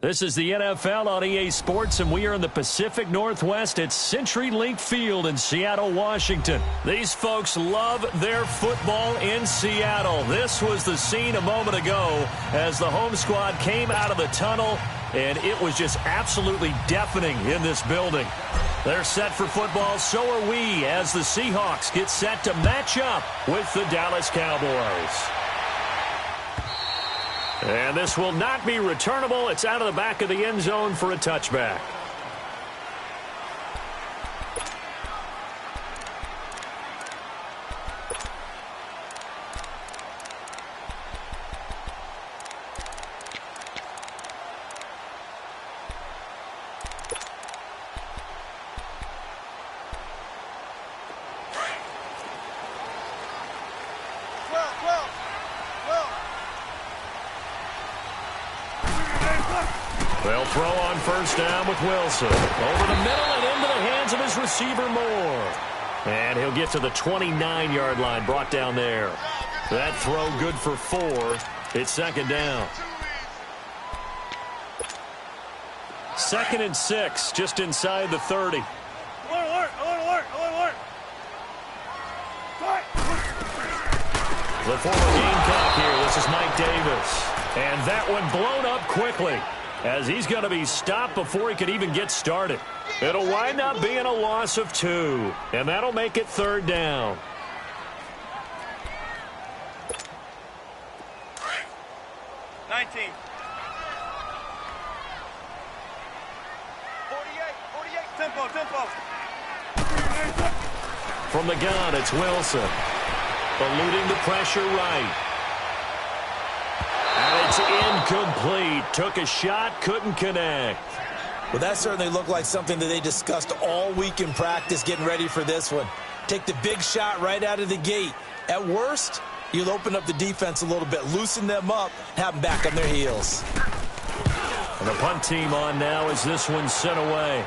This is the NFL on EA Sports, and we are in the Pacific Northwest at CenturyLink Field in Seattle, Washington. These folks love their football in Seattle. This was the scene a moment ago as the home squad came out of the tunnel, and it was just absolutely deafening in this building. They're set for football, so are we, as the Seahawks get set to match up with the Dallas Cowboys. And this will not be returnable. It's out of the back of the end zone for a touchback. They'll throw on first down with Wilson. Over the middle and into the hands of his receiver, Moore. And he'll get to the 29-yard line, brought down there. That throw good for 4. It's second down. 2nd and 6, just inside the 30. The former Gamecock here. This is Mike Davis. And that one blown up quickly, as he's going to be stopped before he could even get started. It'll wind up being a loss of 2, and that'll make it 3rd down. Nineteen. 48, tempo. From the gun, it's Wilson. Eluding the pressure right. And it's incomplete. Took a shot, couldn't connect. Well, that certainly looked like something that they discussed all week in practice getting ready for this one. Take the big shot right out of the gate. At worst, you'll open up the defense a little bit, loosen them up, have them back on their heels. And the punt team on now as this one's sent away.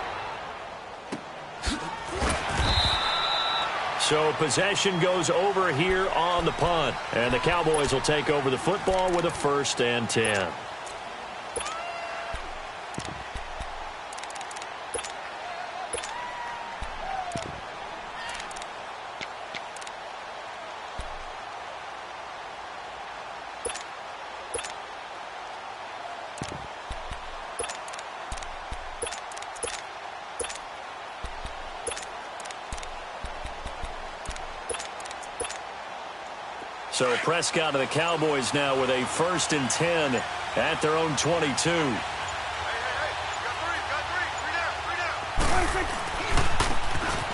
So possession goes over here on the punt. And the Cowboys will take over the football with a 1st and 10. So Prescott of the Cowboys now with a 1st and 10 at their own 22.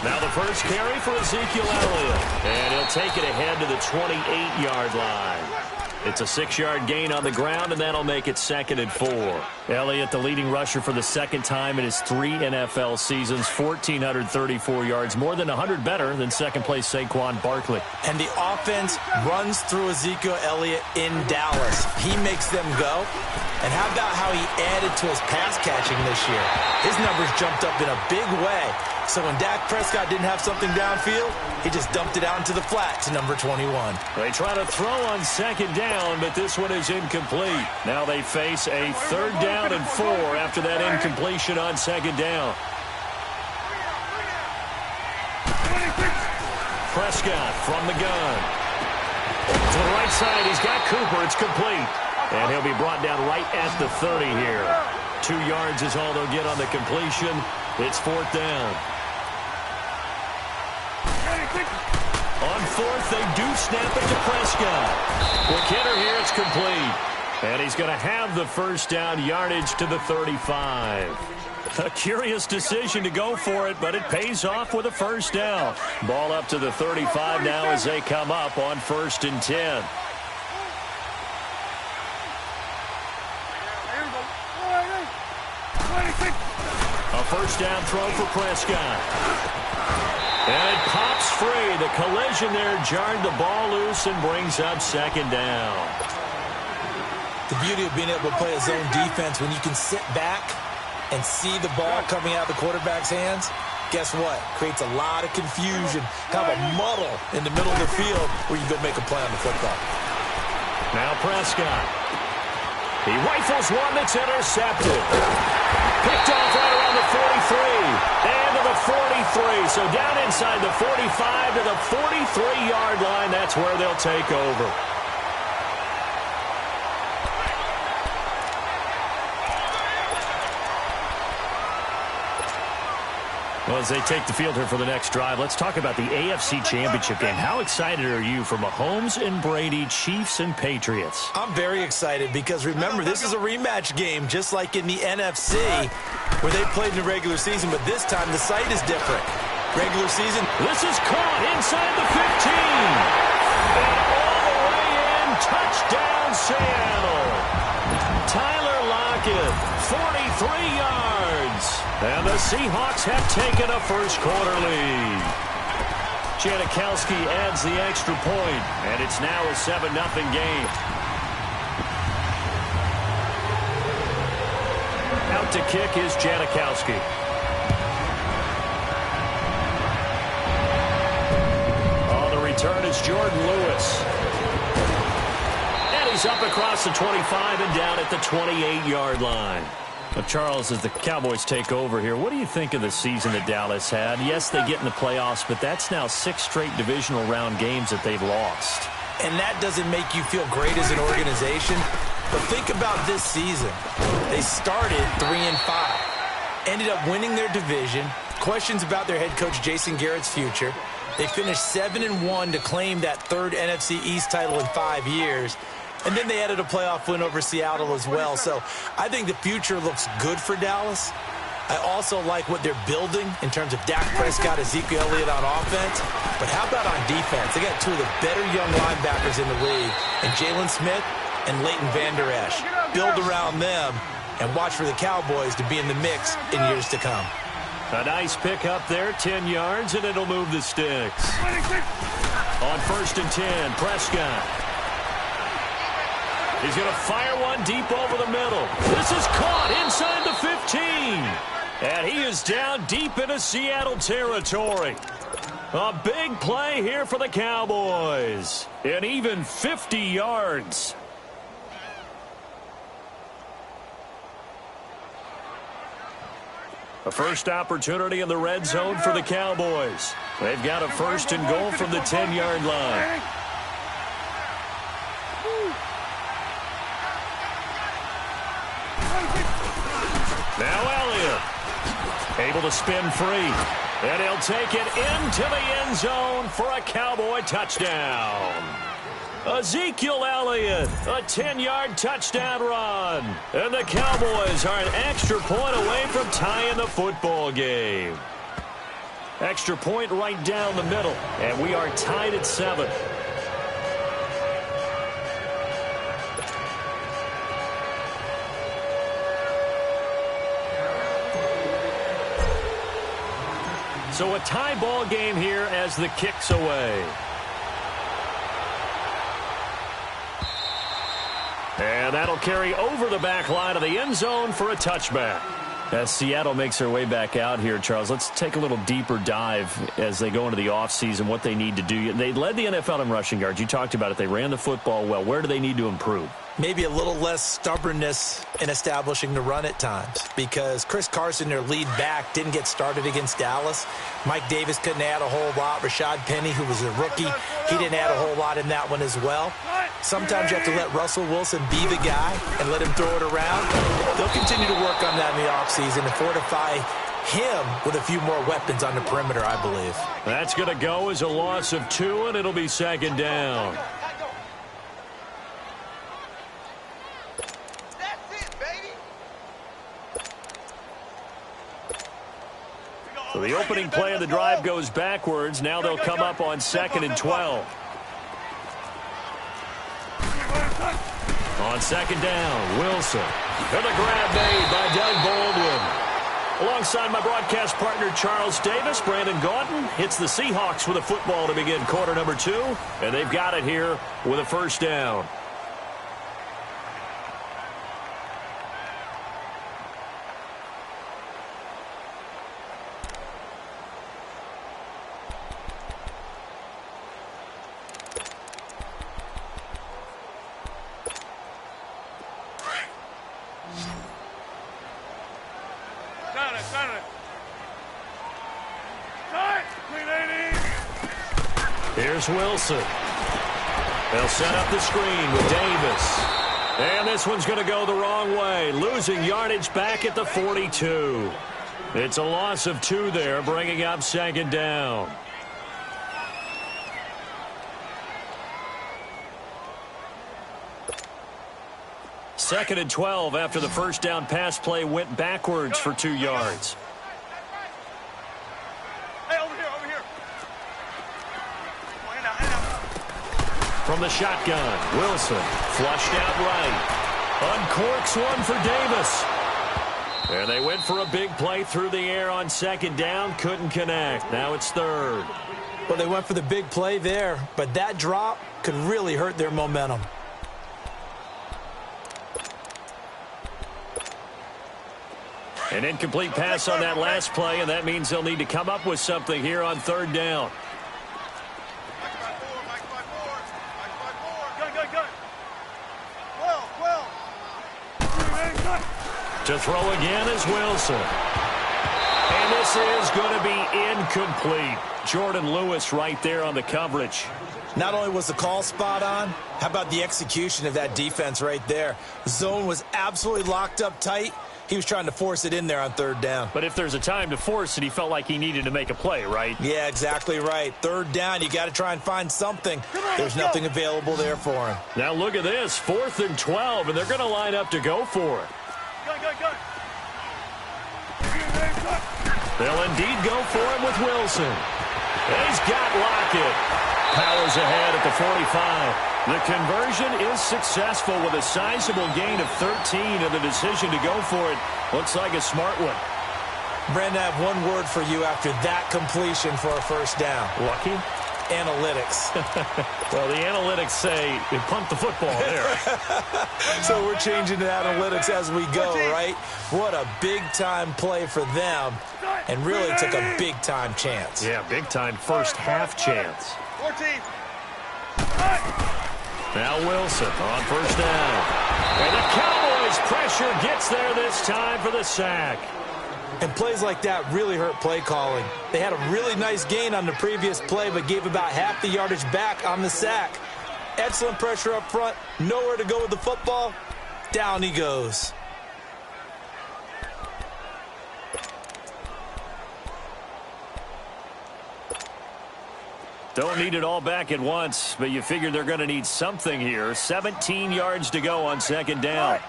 Now the first carry for Ezekiel Elliott. And he'll take it ahead to the 28-yard line. It's a 6-yard gain on the ground, and that'll make it 2nd and 4. Elliott, the leading rusher for the 2nd time in his 3 NFL seasons, 1,434 yards, more than 100 better than second-place Saquon Barkley. And the offense runs through Ezekiel Elliott in Dallas. He makes them go. And how about how he added to his pass catching this year? His numbers jumped up in a big way. So when Dak Prescott didn't have something downfield, he just dumped it out into the flat to number 21. They try to throw on 2nd down, but this one is incomplete. Now they face a 3rd down and 4 after that incompletion on 2nd down. Prescott from the gun. To the right side, he's got Cooper. It's complete. And he'll be brought down right at the 30 here. 2 yards is all they'll get on the completion. It's 4th down. On 4th, they do snap it to Prescott. Quick hitter here, it's complete. And he's going to have the 1st down yardage to the 35. A curious decision to go for it, but it pays off with a 1st down. Ball up to the 35 now as they come up on 1st and 10. A 1st down throw for Prescott. And it pops free. The collision there jarred the ball loose and brings up 2nd down. The beauty of being able to play a zone defense when you can sit back and see the ball coming out of the quarterback's hands, guess what? Creates a lot of confusion, kind of a muddle in the middle of the field where you go make a play on the football. Now Prescott. He rifles one that's intercepted. Picked off right around the 43. And to the 43. So down inside the 45 to the 43-yard line. That's where they'll take over. Well, as they take the field here for the next drive, let's talk about the AFC Championship game. How excited are you for Mahomes and Brady, Chiefs and Patriots? I'm very excited because, remember, this is a rematch game, just like in the NFC, where they played in the regular season, but this time the site is different. Regular season. This is caught inside the 15. And all the way in, touchdown Seattle. Tyler Lockett, 43 yards. And the Seahawks have taken a first-quarter lead. Janikowski adds the extra point, and it's now a 7-0 game. Out to kick is Janikowski. On the return is Jordan Lewis. And he's up across the 25 and down at the 28-yard line. Well, Charles, as the Cowboys take over here, what do you think of the season that Dallas had? Yes, they get in the playoffs, but that's now 6 straight divisional round games that they've lost. And that doesn't make you feel great as an organization. But think about this season. They started 3-5, ended up winning their division. Questions about their head coach Jason Garrett's future. They finished 7-1 to claim that third NFC East title in 5 years. And then they added a playoff win over Seattle as well. So I think the future looks good for Dallas. I also like what they're building in terms of Dak Prescott, Ezekiel Elliott on offense. But how about on defense? They got 2 of the better young linebackers in the league, and Jalen Smith and Leighton Vander Esch. Build around them and watch for the Cowboys to be in the mix in years to come. A nice pick up there, 10 yards, and it'll move the sticks. On 1st and 10, Prescott. He's going to fire one deep over the middle. This is caught inside the 15. And he is down deep into Seattle territory. A big play here for the Cowboys. And even 50 yards. A first opportunity in the red zone for the Cowboys. They've got a 1st and goal from the 10-yard line. Now Elliott, able to spin free, and he'll take it into the end zone for a Cowboy touchdown. Ezekiel Elliott, a 10-yard touchdown run, and the Cowboys are an extra point away from tying the football game. Extra point right down the middle, and we are tied at 7. So a tie ball game here as the kick's away. And that'll carry over the back line of the end zone for a touchback. As Seattle makes their way back out here, Charles, let's take a little deeper dive as they go into the offseason, what they need to do. They led the NFL in rushing yards. You talked about it. They ran the football well. Where do they need to improve? Maybe a little less stubbornness in establishing the run at times, because Chris Carson, their lead back, didn't get started against Dallas. Mike Davis couldn't add a whole lot. Rashad Penny, who was a rookie, he didn't add a whole lot in that one as well. Sometimes you have to let Russell Wilson be the guy and let him throw it around. They'll continue to work on that in the offseason and fortify him with a few more weapons on the perimeter, I believe. That's going to go as a loss of 2, and it'll be 2nd down. So the opening play of the drive goes backwards. Now they'll come up on 2nd and 12. On 2nd down, Wilson. And the grab made by Doug Baldwin. Alongside my broadcast partner, Charles Davis, Brandon Gaudin hits the Seahawks with a football to begin quarter number 2. And they've got it here with a 1st down. Here's Wilson. They'll set up the screen with Davis. And this one's going to go the wrong way, losing yardage back at the 42. It's a loss of 2 there, bringing up second down. Second and 12 after the first down pass play went backwards for 2 yards. Hey, over here. From the shotgun, Wilson flushed out right. Uncorks one for Davis. And they went for a big play through the air on second down. Couldn't connect. Now it's third. Well, they went for the big play there, but that drop could really hurt their momentum. An incomplete pass on that last play, and that means they'll need to come up with something here on third down. To throw again is Wilson. And this is going to be incomplete. Jordan Lewis right there on the coverage. Not only was the call spot on, how about the execution of that defense right there? The zone was absolutely locked up tight. He was trying to force it in there on third down. But if there's a time to force it, he felt like he needed to make a play, right? Yeah, exactly right. Third down, you got to try and find something. There's nothing available there for him. Now look at this, 4th and 12, and they're going to line up to go for it. They'll indeed go for him with Wilson. He's got Lockett. Powers ahead at the 45. The conversion is successful with a sizable gain of 13, and the decision to go for it looks like a smart one. Brandon, I have one word for you after that completion for a first down. Lucky? Analytics. Well, the analytics say you punt the football there. So we're changing to analytics as we go, right? What a big-time play for them, and really took a big-time chance. Yeah, big-time first half chance. 14. Now Wilson on first down. And the Cowboys pressure gets there this time for the sack. And plays like that really hurt play calling. They had a really nice gain on the previous play, but gave about half the yardage back on the sack. Excellent pressure up front. Nowhere to go with the football. Down he goes. Don't need it all back at once, but you figure they're going to need something here. 17 yards to go on second down.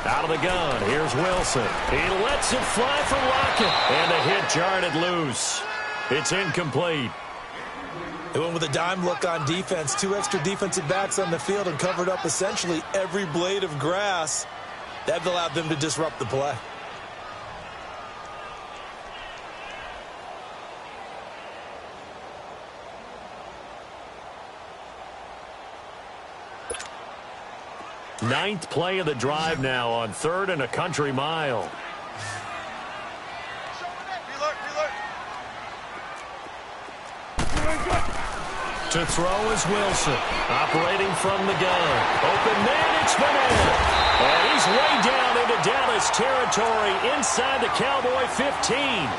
Out of the gun, here's Wilson. He lets it fly for Lockett. And the hit jarred it loose. It's incomplete. They went with a dime look on defense. 2 extra defensive backs on the field and covered up essentially every blade of grass. That allowed them to disrupt the play. Ninth play of the drive now on 3rd and a country mile. To throw is Wilson, operating from the gun. Open man, it's Vanetta. And he's way down into Dallas territory inside the Cowboy 15.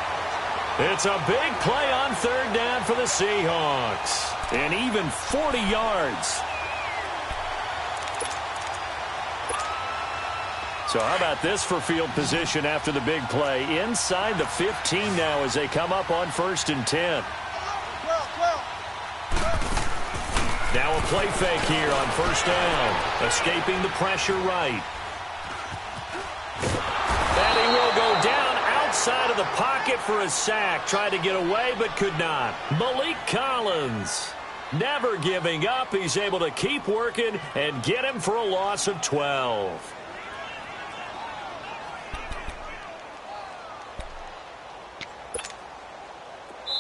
It's a big play on 3rd down for the Seahawks. And even 40 yards. So how about this for field position after the big play? Inside the 15 now as they come up on 1st and 10. Now a play fake here on 1st down. Escaping the pressure right. And he will go down outside of the pocket for a sack. Tried to get away but could not. Malik Collins never giving up. He's able to keep working and get him for a loss of 12.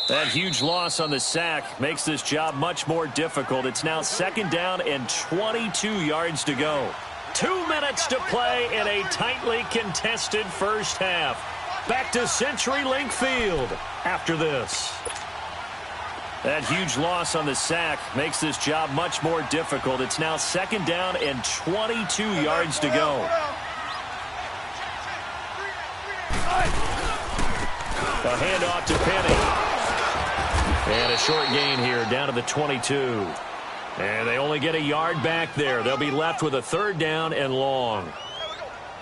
That huge loss on the sack makes this job much more difficult. It's now 2nd down and 22 yards to go. 2 minutes to play in a tightly contested first half. Back to CenturyLink Field after this. That huge loss on the sack makes this job much more difficult. It's now 2nd down and 22 yards to go. A handoff to Penny. And a short gain here, down to the 22. And they only get a yard back there. They'll be left with a 3rd down and long.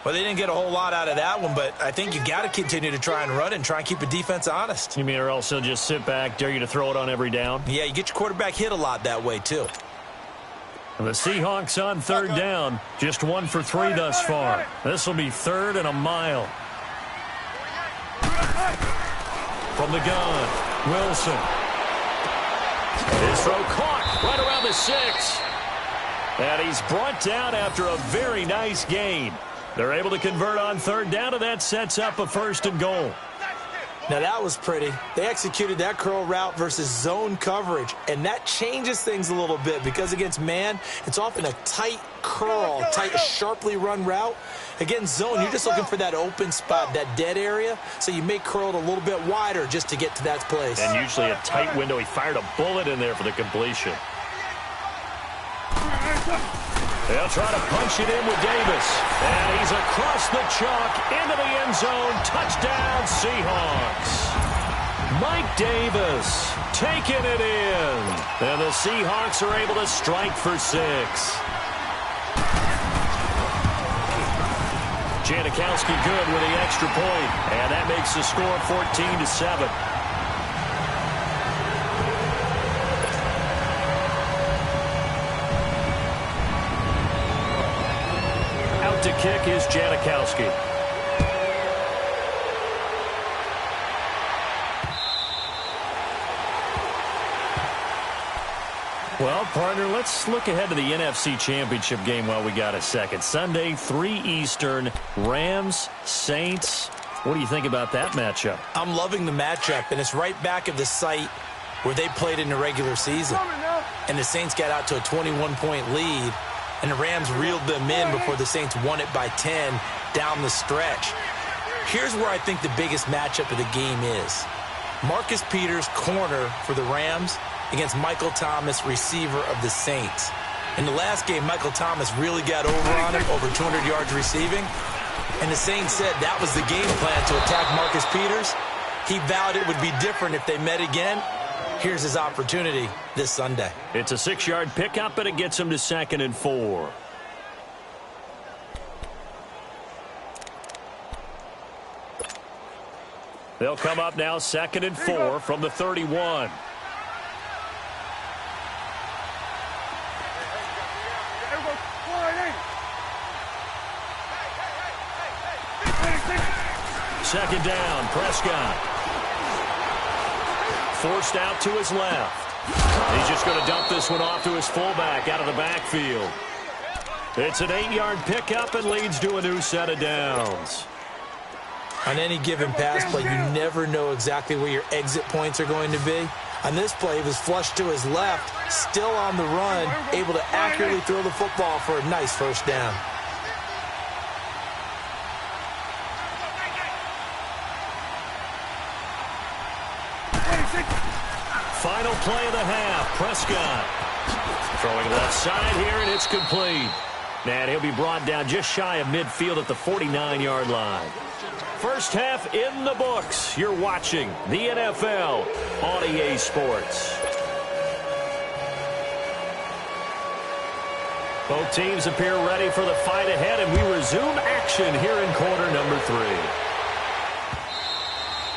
Well, they didn't get a whole lot out of that one, but I think you got to continue to try and run and try and keep the defense honest. You mean or else he'll just sit back, dare you to throw it on every down? Yeah, you get your quarterback hit a lot that way, too. And the Seahawks on 3rd down, just 1 for 3 thus far. This will be 3rd and a mile. From the gun, Wilson. His throw caught right around the 6. And he's brought down after a very nice gain. They're able to convert on 3rd down, and that sets up a 1st and goal. Now, that was pretty. They executed that curl route versus zone coverage, and that changes things a little bit because against man, it's often a tight curl, tight, sharply run route. Against zone, you're just looking for that open spot, that dead area, so you may curl it a little bit wider just to get to that place. And usually a tight window. He fired a bullet in there for the completion. They'll try to punch it in with Davis. And he's across the chalk into the end zone. Touchdown, Seahawks. Mike Davis taking it in. And the Seahawks are able to strike for 6. Janikowski good with the extra point. And that makes the score 14-7. To kick is Janikowski. Well, partner, let's look ahead to the NFC Championship game while we got a second. Sunday, 3 Eastern, Rams, Saints. What do you think about that matchup? I'm loving the matchup, and it's right back at the site where they played in the regular season. And the Saints got out to a 21-point lead. And the Rams reeled them in before the Saints won it by 10 down the stretch. Here's where I think the biggest matchup of the game is. Marcus Peters, corner for the Rams, against Michael Thomas, receiver of the Saints. In the last game, Michael Thomas really got over on him, over 200 yards receiving. And the Saints said that was the game plan to attack Marcus Peters. He vowed it would be different if they met again. Here's his opportunity this Sunday. It's a 6-yard pickup, and it gets him to 2nd and 4. They'll come up now 2nd and 4 from the 31. Second down, Prescott. Forced out to his left. He's just going to dump this one off to his fullback out of the backfield. It's an 8-yard pickup and leads to a new set of downs. On any given pass play, you never know exactly where your exit points are going to be. On this play, it was flushed to his left, still on the run, able to accurately throw the football for a nice 1st down. Final play of the half, Prescott. Throwing left side here, and it's complete. And he'll be brought down just shy of midfield at the 49-yard line. First half in the books. You're watching the NFL on EA Sports. Both teams appear ready for the fight ahead, and we resume action here in quarter number 3.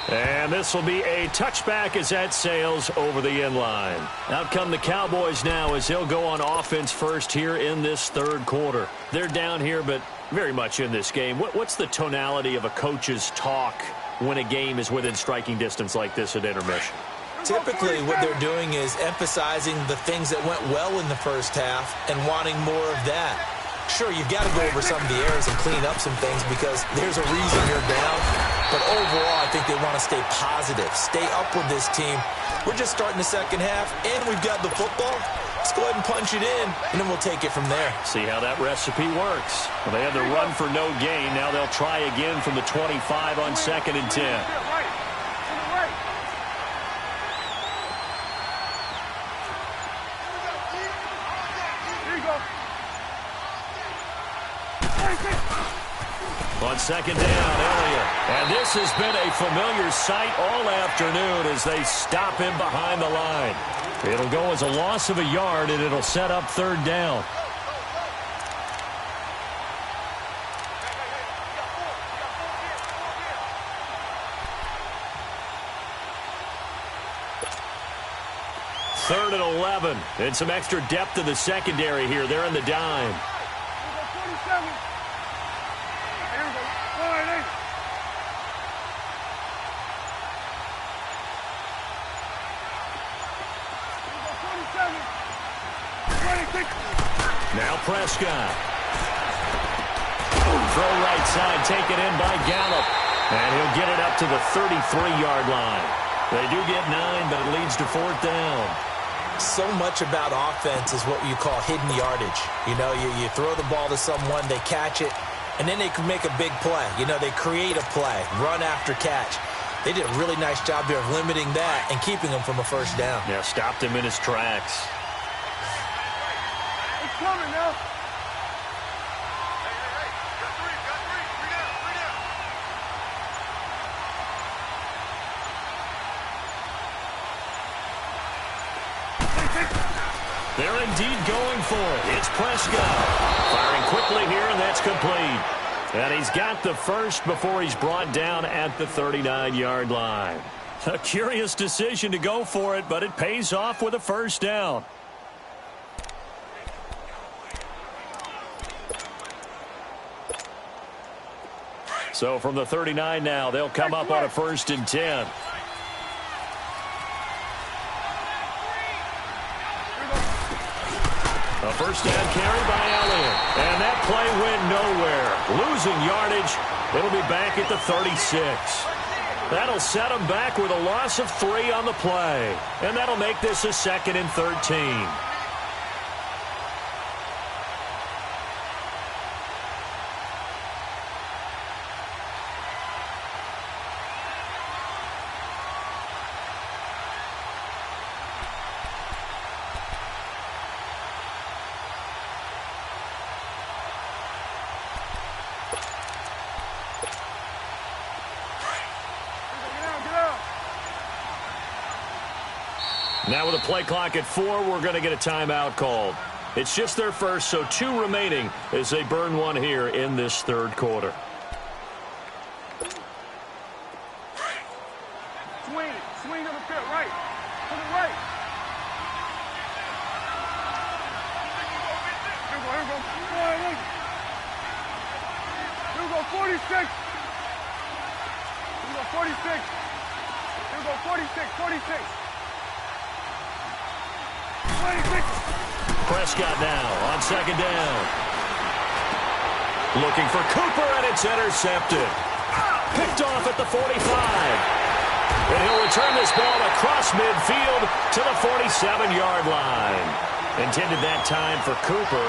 And this will be a touchback as that sails over the end line. Out come the Cowboys now as they'll go on offense first here in this 3rd quarter. They're down here, but very much in this game. What's the tonality of a coach's talk when a game is within striking distance like this at intermission? Typically, what they're doing is emphasizing the things that went well in the first half and wanting more of that. Sure, you've got to go over some of the errors and clean up some things because there's a reason you're down. But overall, I think they want to stay positive, stay up with this team. We're just starting the second half, and we've got the football. Let's go ahead and punch it in, and then we'll take it from there. See how that recipe works. Well, they had the run for no gain. Now they'll try again from the 25 on 2nd and 10. On second down, Elliott. And this has been a familiar sight all afternoon as they stop him behind the line. It'll go as a loss of a yard, and it'll set up third down. Third and 11. And some extra depth in the secondary here. They're in the dime. Now Prescott. Throw right side, taken in by Gallup. And he'll get it up to the 33-yard line. They do get 9, but it leads to fourth down. So much about offense is what you call hidden yardage. You know, you throw the ball to someone, they catch it, and then they can make a big play. You know, they create a play, run after catch. They did a really nice job here of limiting that and keeping him from a first down. Yeah, stopped him in his tracks. It's coming now. They're indeed going for it. It's Prescott. Firing quickly here, and that's complete. And he's got the first before he's brought down at the 39-yard line. A curious decision to go for it, but it pays off with a first down. So from the 39 now, they'll come up on a 1st and 10. A first down carry by Elliott. And that play went nowhere. Losing yardage. It'll be back at the 36. That'll set them back with a loss of 3 on the play. And that'll make this a 2nd and 13. Now with a play clock at 4, we're going to get a timeout called. It's just their first, so 2 remaining as they burn one here in this third quarter. Swing on the field, right. To the right. Here we go. Here we go, 46. Here we go, 46. Here we go, 46. Prescott now on second down. Looking for Cooper, and it's intercepted. Picked off at the 45. And he'll return this ball across midfield to the 47-yard line. Intended that time for Cooper.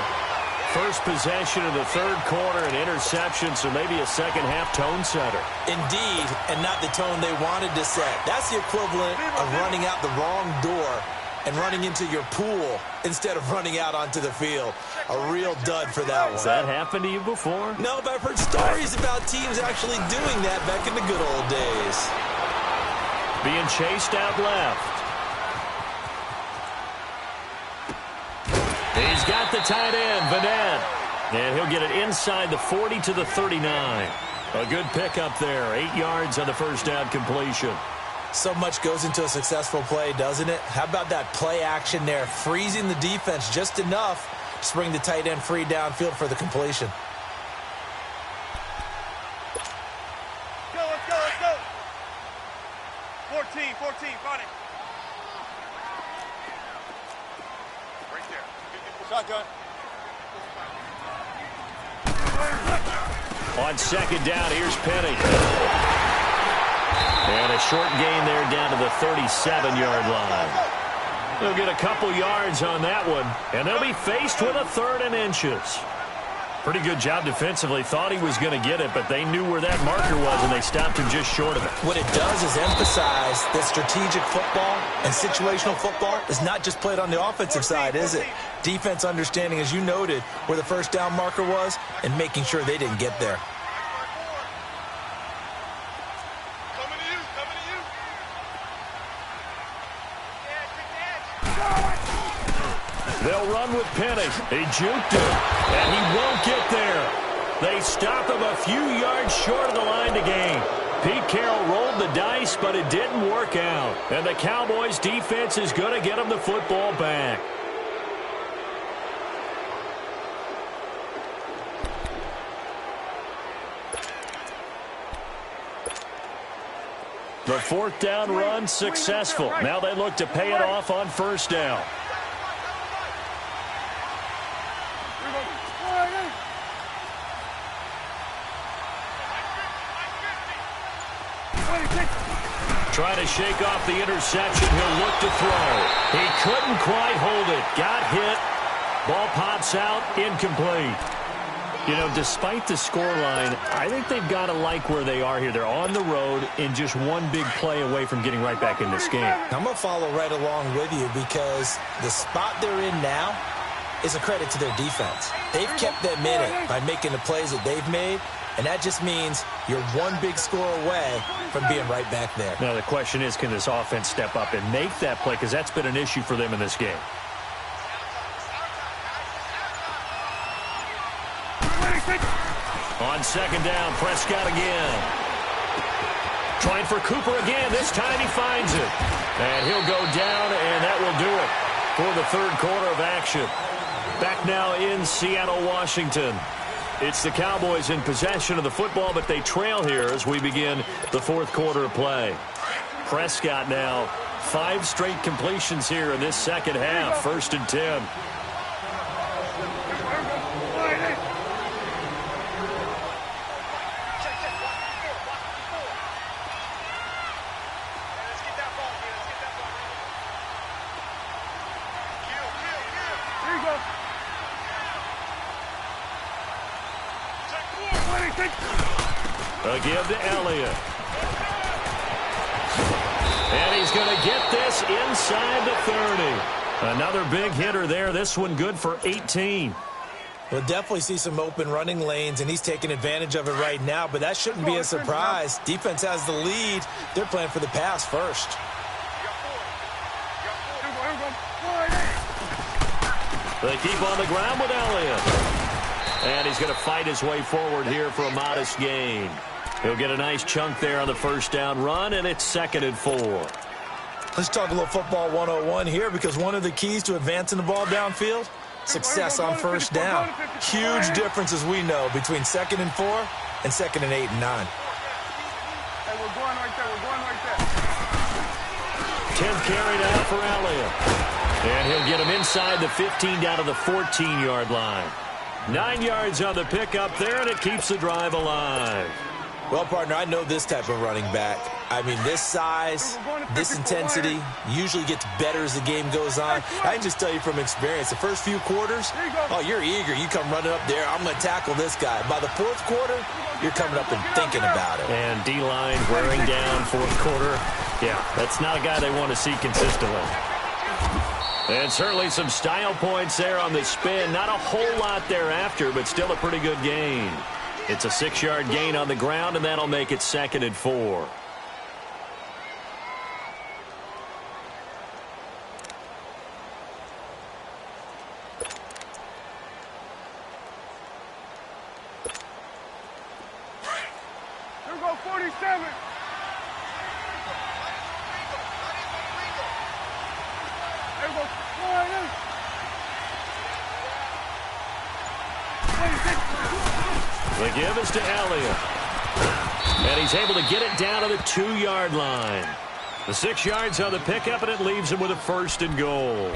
First possession of the third quarter, an interception, so maybe a second-half tone setter. Indeed, and not the tone they wanted to set. That's the equivalent of running out the wrong door and running into your pool instead of running out onto the field. A real dud for that one. Has that happened to you before? No, but I've heard stories about teams actually doing that back in the good old days. Being chased out left. He's got the tight end, Vanette. And he'll get it inside the 40 to the 39. A good pickup there. 8 yards on the first down completion. So much goes into a successful play, doesn't it? How about that play action there? Freezing the defense just enough to bring the tight end free downfield for the completion. Let's go. 14, find it. Right there. Shotgun. On second down, here's Penny. And a short gain there down to the 37-yard line. They'll get a couple yards on that one, and they'll be faced with a 3rd and inches. Pretty good job defensively. Thought he was going to get it, but they knew where that marker was, and they stopped him just short of it. What it does is emphasize that strategic football and situational football is not just played on the offensive side, is it? Defense understanding, as you noted, where the first down marker was and making sure they didn't get there. They'll run with Penny. He juked him, and he won't get there. They stop him a few yards short of the line to gain. Pete Carroll rolled the dice, but it didn't work out. And the Cowboys defense is going to get him the football back. The fourth down run successful. Now they look to pay it off on first down. Trying to shake off the interception. He'll look to throw. He couldn't quite hold it. Got hit. Ball pops out. Incomplete. You know, despite the scoreline, I think they've got to like where they are here. They're on the road and just one big play away from getting right back in this game. I'm going to follow right along with you because the spot they're in now is a credit to their defense. They've kept them in it by making the plays that they've made, and that just means you're one big score away from being right back there. Now the question is, can this offense step up and make that play? Because that's been an issue for them in this game. On second down, Prescott again. Trying for Cooper again. This time he finds it. And he'll go down, and that will do it for the third quarter of action. Back now in Seattle, Washington. It's the Cowboys in possession of the football, but they trail here as we begin the fourth quarter of play. Prescott now 5 straight completions here in this second half. 1st and 10. A give to Elliott. And he's going to get this inside the 30. Another big hitter there. This one good for 18. We'll definitely see some open running lanes, and he's taking advantage of it right now, but that shouldn't be a surprise. Defense has the lead. They're playing for the pass first. They keep on the ground with Elliott. And he's going to fight his way forward here for a modest gain. He'll get a nice chunk there on the first down run, and it's 2nd and 4. Let's talk a little football 101 here, because one of the keys to advancing the ball downfield, success on first down. Huge difference, as we know, between 2nd and 4 and 2nd and 8 and 9. Hey, we're going right there. We're going right there. 10th carry now for Elliott. And he'll get him inside the 15 down to the 14-yard line. 9 yards on the pickup there, and it keeps the drive alive. Well, partner, I know this type of running back. I mean, this size, this intensity usually gets better as the game goes on. I can just tell you from experience, the first few quarters, oh, you're eager. You come running up there, I'm going to tackle this guy. By the fourth quarter, you're coming up and thinking about it. And D-line wearing down fourth quarter. Yeah, that's not a guy they want to see consistently. And certainly some style points there on the spin. Not a whole lot thereafter, but still a pretty good gain. It's a 6-yard gain on the ground, and that'll make it 2nd and 4. Here go 47. Here go 40. 26. The give is to Elliott. And he's able to get it down to the 2-yard line. The 6 yards on the pickup, and it leaves him with a 1st and goal.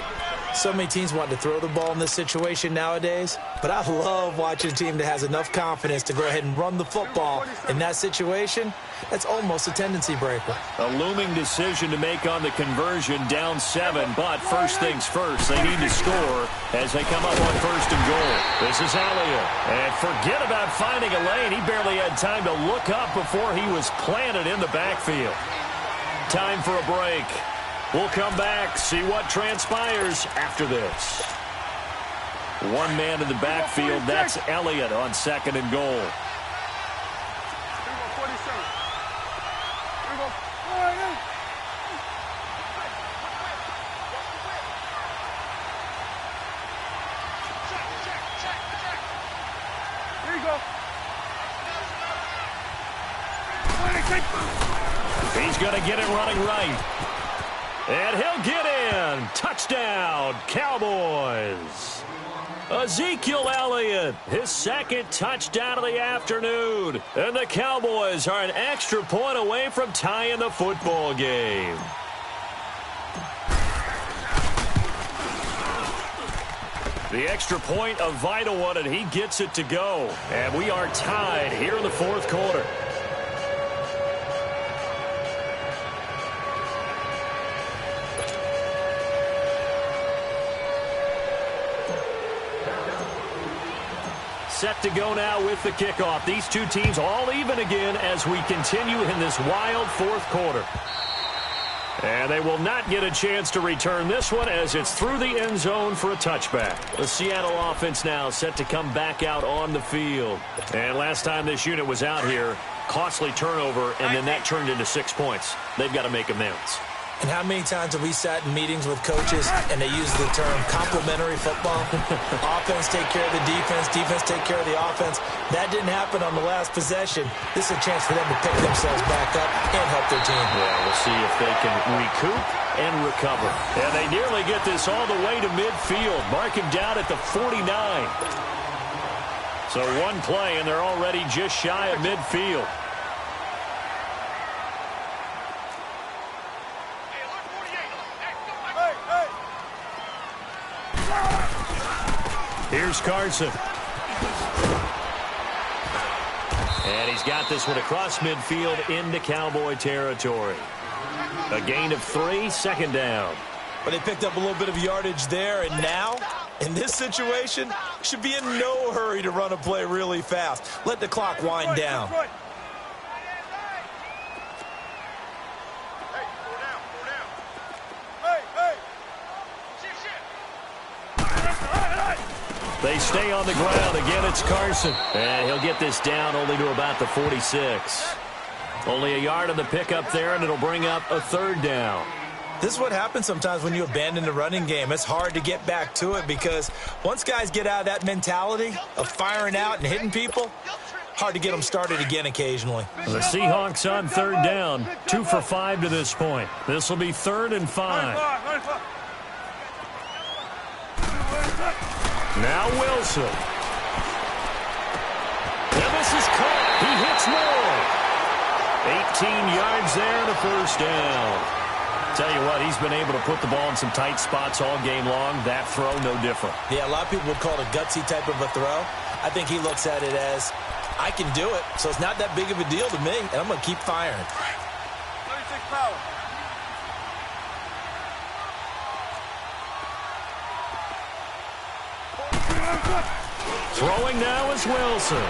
So many teams want to throw the ball in this situation nowadays, but I love watching a team that has enough confidence to go ahead and run the football. In that situation, that's almost a tendency breaker. A looming decision to make on the conversion, down 7, but first things first, they need to score as they come up on 1st and goal. This is Elliott. And forget about finding a lane. He barely had time to look up before he was planted in the backfield. Time for a break. We'll come back, see what transpires after this. One man in the backfield, that's Elliott on 2nd and goal. Here go 47. Here go 40. He's going to get it running right. And he'll get in. Touchdown, Cowboys. Ezekiel Elliott, his second touchdown of the afternoon. And the Cowboys are an extra point away from tying the football game. The extra point, a vital one, and he gets it to go. And we are tied here in the fourth quarter. Set to go now with the kickoff. These two teams all even again as we continue in this wild fourth quarter. And they will not get a chance to return this one as it's through the end zone for a touchback. The Seattle offense now set to come back out on the field. And last time this unit was out here, costly turnover, and then that turned into 6 points. They've got to make amends. And how many times have we sat in meetings with coaches and they use the term complementary football? Offense take care of the defense, defense take care of the offense. That didn't happen on the last possession. This is a chance for them to pick themselves back up and help their team. Yeah, we'll see if they can recoup and recover. And they nearly get this all the way to midfield. Mark him down at the 49. So one play, and they're already just shy of midfield. Here's Carson. And he's got this one across midfield into Cowboy territory. A gain of 3, second down. But they picked up a little bit of yardage there, and now, in this situation, should be in no hurry to run a play really fast. Let the clock wind down. They stay on the ground. Again, it's Carson. And he'll get this down only to about the 46. Only a yard on the pickup there, and it'll bring up a third down. This is what happens sometimes when you abandon the running game. It's hard to get back to it because once guys get out of that mentality of firing out and hitting people, hard to get them started again occasionally. The Seahawks on third down, 2 for 5 to this point. This will be 3rd and 5. Now Wilson. And this is caught. He hits more. 18 yards there and a first down. Tell you what, he's been able to put the ball in some tight spots all game long. That throw, no different. Yeah, a lot of people would call it a gutsy type of a throw. I think he looks at it as, I can do it, so it's not that big of a deal to me, and I'm going to keep firing. 36 power. Throwing now is Wilson.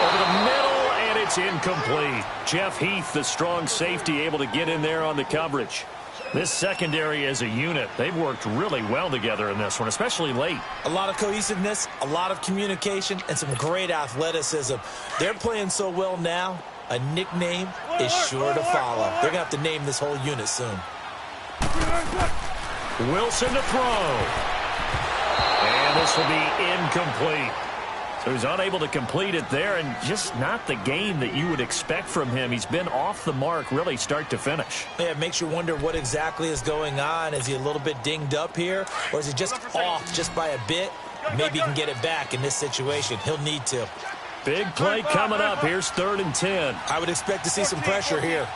Over the middle, and it's incomplete. Jeff Heath, the strong safety, able to get in there on the coverage. This secondary as a unit, they've worked really well together in this one, especially late. A lot of cohesiveness, a lot of communication, and some great athleticism. They're playing so well now, a nickname is sure to follow. They're going to have to name this whole unit soon. Wilson to throw. And this will be incomplete. So he's unable to complete it there, and just not the game that you would expect from him. He's been off the mark really start to finish. Yeah, it makes you wonder what exactly is going on. Is he a little bit dinged up here, or is he just off just by a bit? Maybe he can get it back in this situation. He'll need to. Big play coming up. Here's 3rd and 10. I would expect to see some pressure here.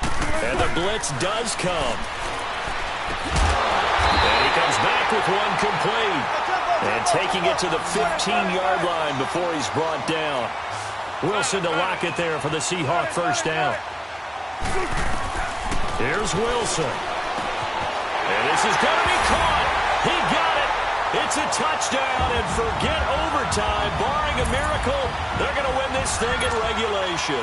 And the blitz does come. And he comes back with one complete. And taking it to the 15-yard line before he's brought down. Wilson to lock it there for the Seahawk first down. Here's Wilson. And this is going to be caught. He got it. It's a touchdown, and forget overtime. Barring a miracle, they're going to win this thing in regulation.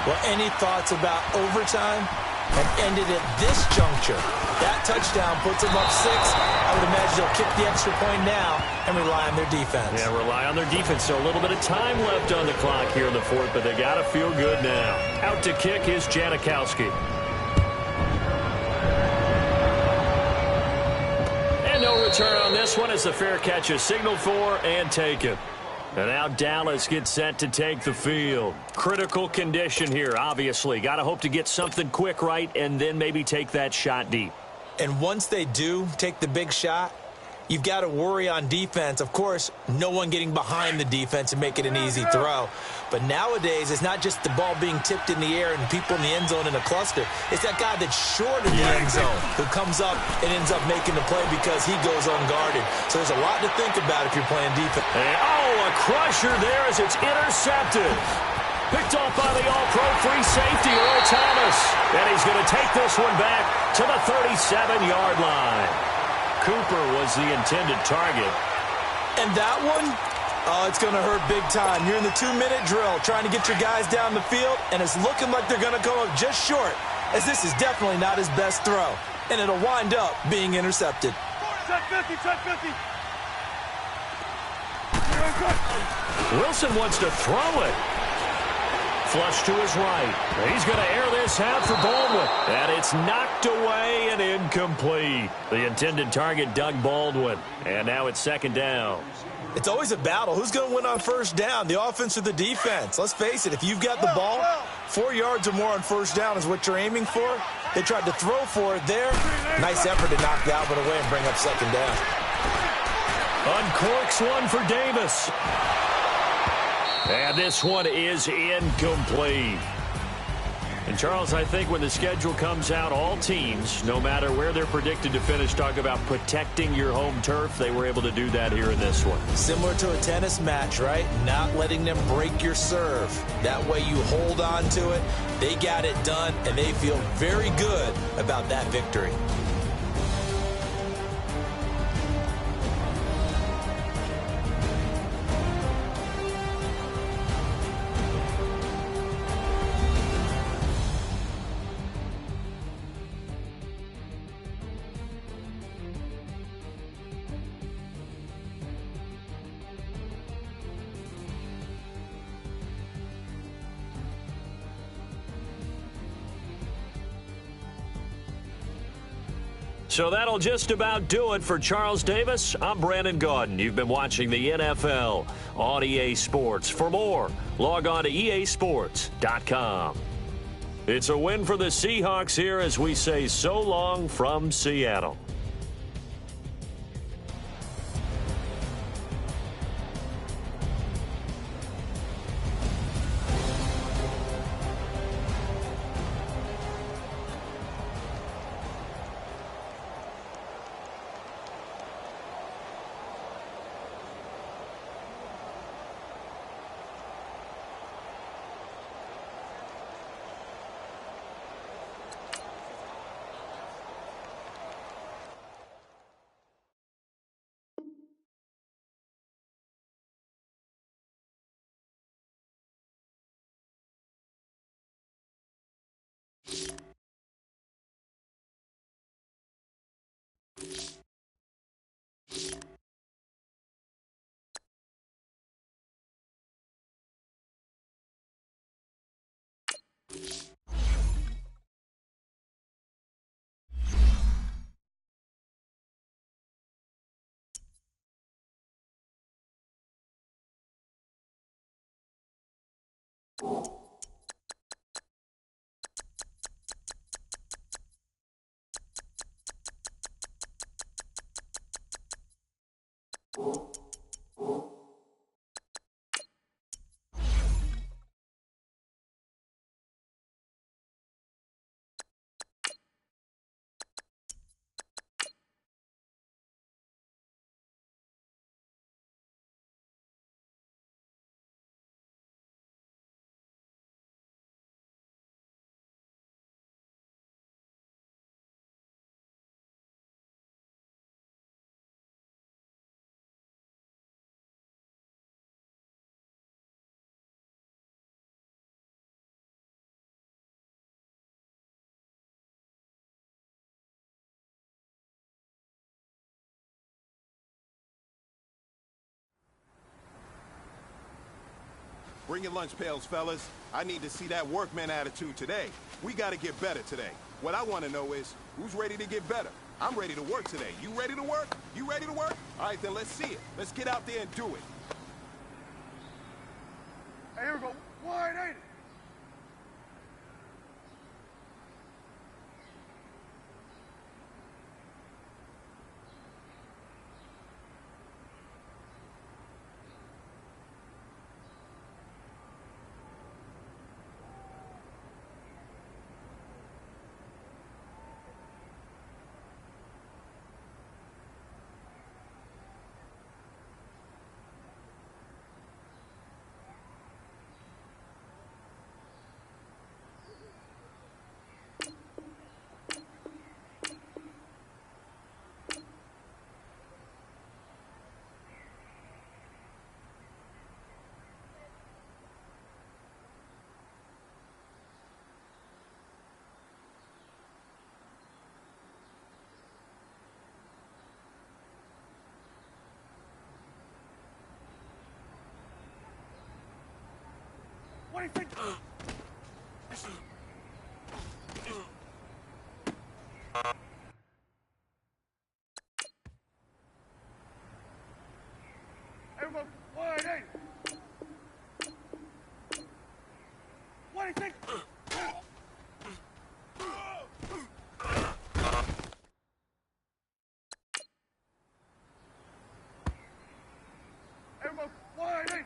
Well, any thoughts about overtime? And ended at this juncture. That touchdown puts them up 6. I would imagine they'll kick the extra point now and rely on their defense. Yeah, rely on their defense. So a little bit of time left on the clock here in the fourth, but they got to feel good now. Out to kick is Janikowski. And no return on this one as the fair catch is signaled for and taken. And now Dallas gets set to take the field. Critical condition here, obviously. Got to hope to get something quick right and then maybe take that shot deep. And once they do take the big shot, you've got to worry on defense. Of course, no one getting behind the defense and make it an easy throw. But nowadays, it's not just the ball being tipped in the air and people in the end zone in a cluster. It's that guy that's short in the end zone who comes up and ends up making the play because he goes unguarded. So there's a lot to think about if you're playing defense. And, a crusher there as it's intercepted. Picked off by the all-pro free safety, Earl Thomas. And he's going to take this one back to the 37-yard line. Cooper was the intended target. And that one, it's going to hurt big time. You're in the 2-minute drill trying to get your guys down the field, and it's looking like they're going to come up just short, as this is definitely not his best throw. And it'll wind up being intercepted. Check 50, check 50. Wilson wants to throw it. Flush to his right. He's going to air this out for Baldwin. And it's knocked away and incomplete. The intended target, Doug Baldwin. And now it's second down. It's always a battle. Who's going to win on first down, the offense or the defense? Let's face it, if you've got the ball, 4 yards or more on first down is what you're aiming for. They tried to throw for it there. Nice effort to knock Galvin away and bring up second down. Uncorks one for Davis. And this one is incomplete. And, Charles, I think when the schedule comes out, all teams, no matter where they're predicted to finish, talk about protecting your home turf. They were able to do that here in this one. Similar to a tennis match, right? Not letting them break your serve. That way you hold on to it. They got it done, and they feel very good about that victory. So that'll just about do it for Charles Davis. I'm Brandon Gaudin. You've been watching the NFL on EA Sports. For more, log on to easports.com. It's a win for the Seahawks here as we say so long from Seattle. Bring your lunch pails, fellas. I need to see that workman attitude today. We got to get better today. What I want to know is, who's ready to get better? I'm ready to work today. You ready to work? You ready to work? All right, then let's see it. Let's get out there and do it. Here we go. 180. What do you think? Everyone, 180. What do you think? Everyone, 180.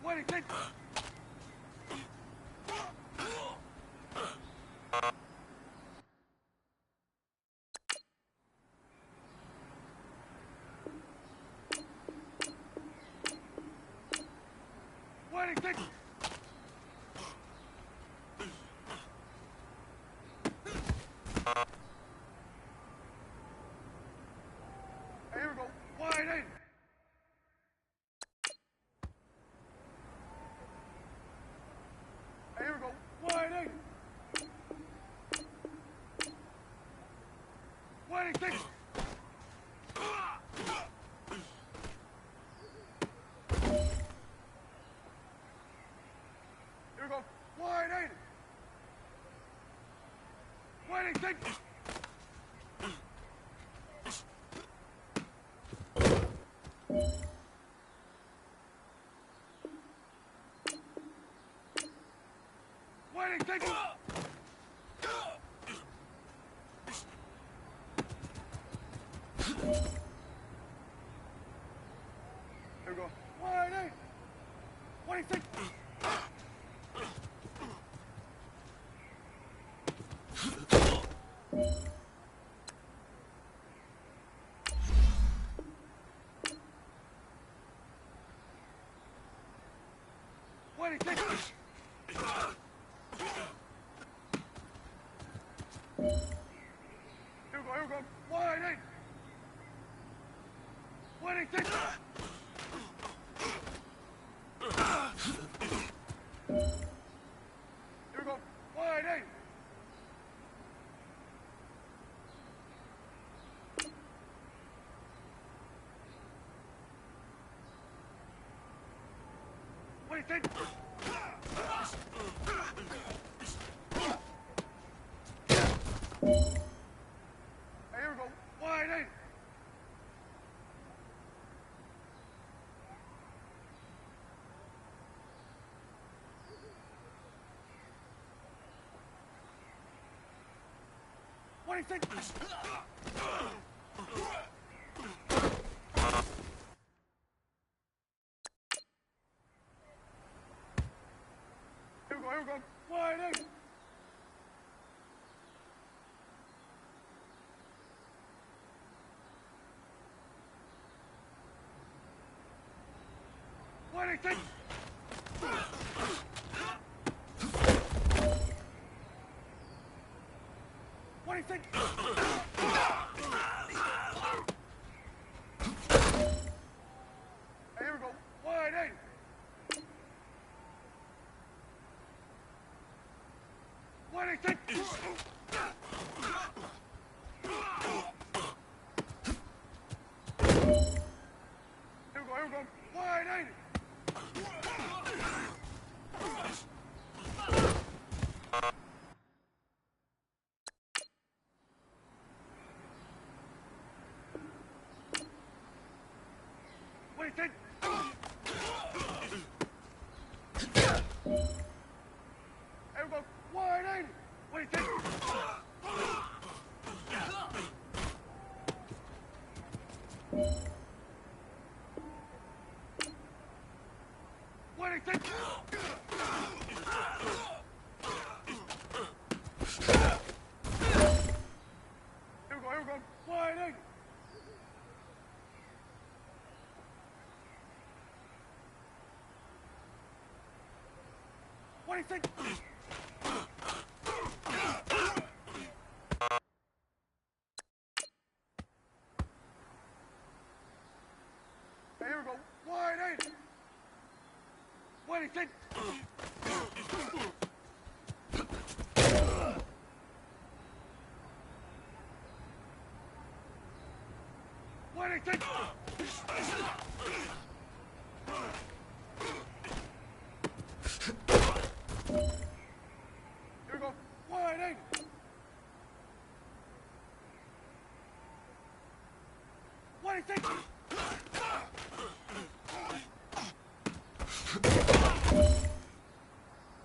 What do you think? What do you think? Here we go. 180. Here we go. 180. What do you think? Here we go. 180. What do you think? What do you think? Here we go. 180. What do you think? What do you think? Here we go. 180. What do you think? Here we go. 180. What do you think? Here we go. 180. What do you think? Here we go. 180. What do you think? What do you think? Here we go. 180. What do you think? Here we go. 180. What do you think? 26. Hey, here we go. Wide 80. 26. 26. Here we go. Wide 80. 26.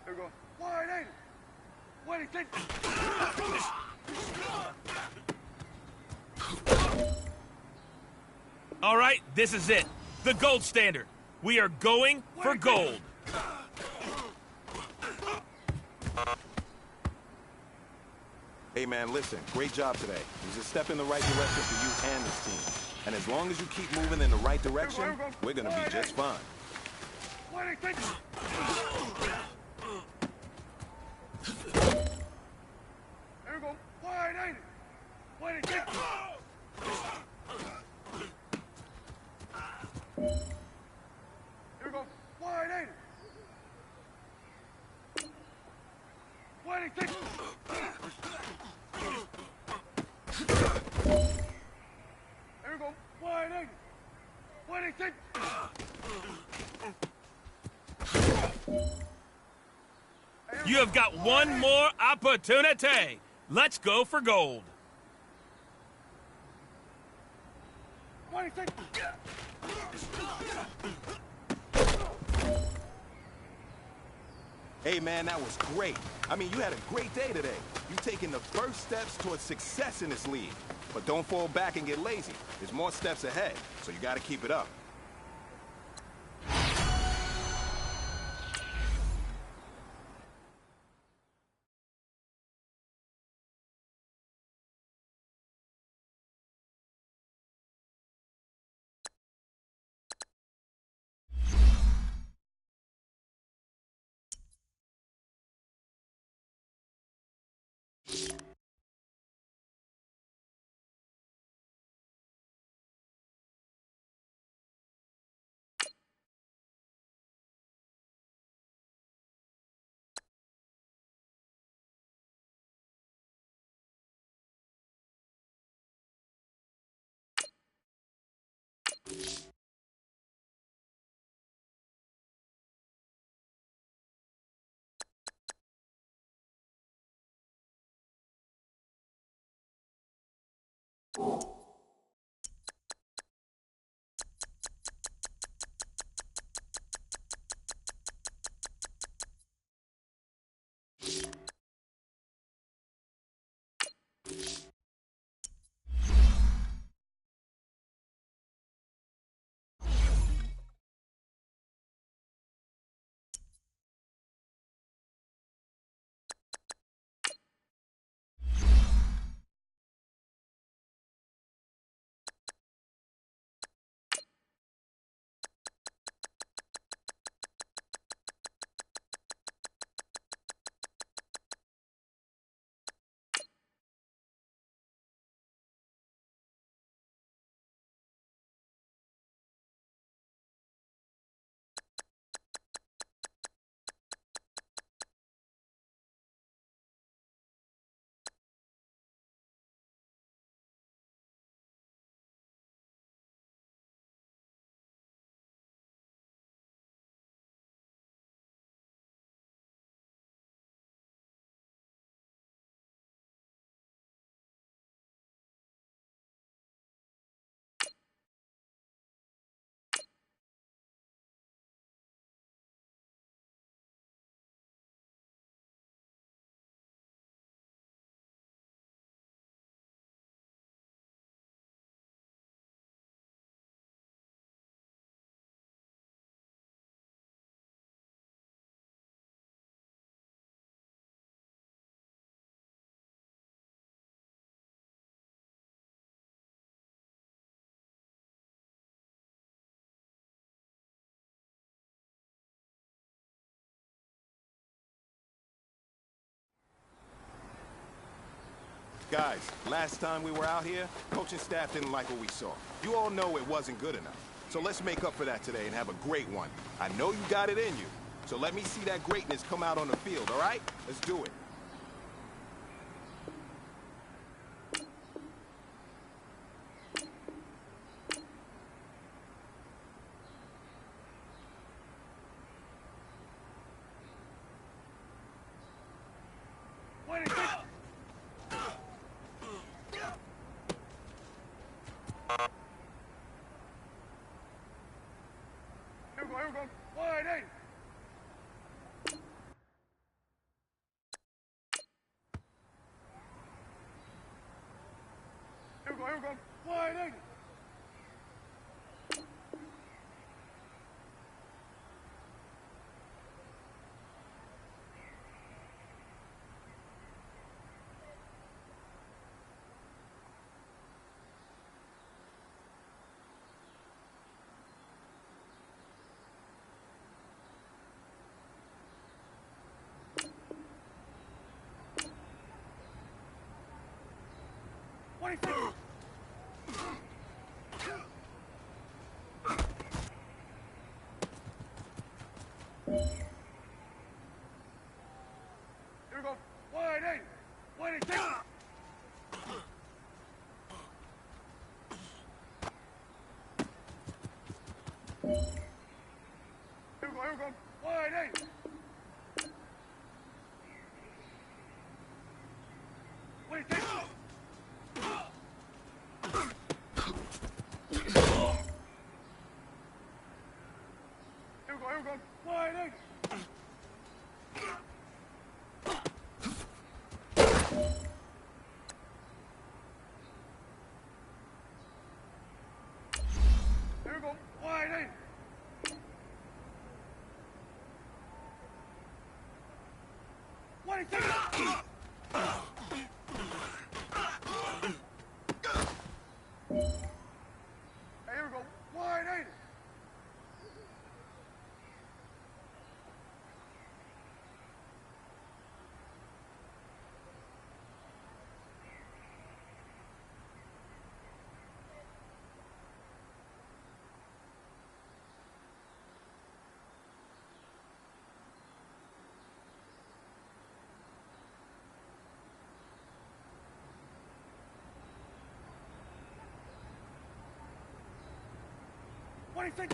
Here we go. Wide 80. 26. All right, this is it. The gold standard. We are going for gold. Hey, man, listen. Great job today. It was a step in the right direction for you and this team. And as long as you keep moving in the right direction, we're going to be just fine. 26. Here we go. Wide 80. 26. Here we go. Wide 80. 26. Here we go. Wide 80. 26. You have got one more opportunity. Let's go for gold. 26. Hey, man, that was great. I mean, you had a great day today. You've taken the first steps towards success in this league. But don't fall back and get lazy. There's more steps ahead, so you got to keep it up. Guys, last time we were out here, coaching staff didn't like what we saw. You all know it wasn't good enough. So let's make up for that today and have a great one. I know you got it in you. So let me see that greatness come out on the field, all right? Let's do it. Here we go. Wide eight. Here we go. Wide eight. Here we go. Wide eight. Wide eight. Take it. Here we go. Wide eight. Wait, take it. Here we go. Wide eight. Here we go. Wide eight. Wide eight. Take it. Hey, here we go. Wide eight. What do you think?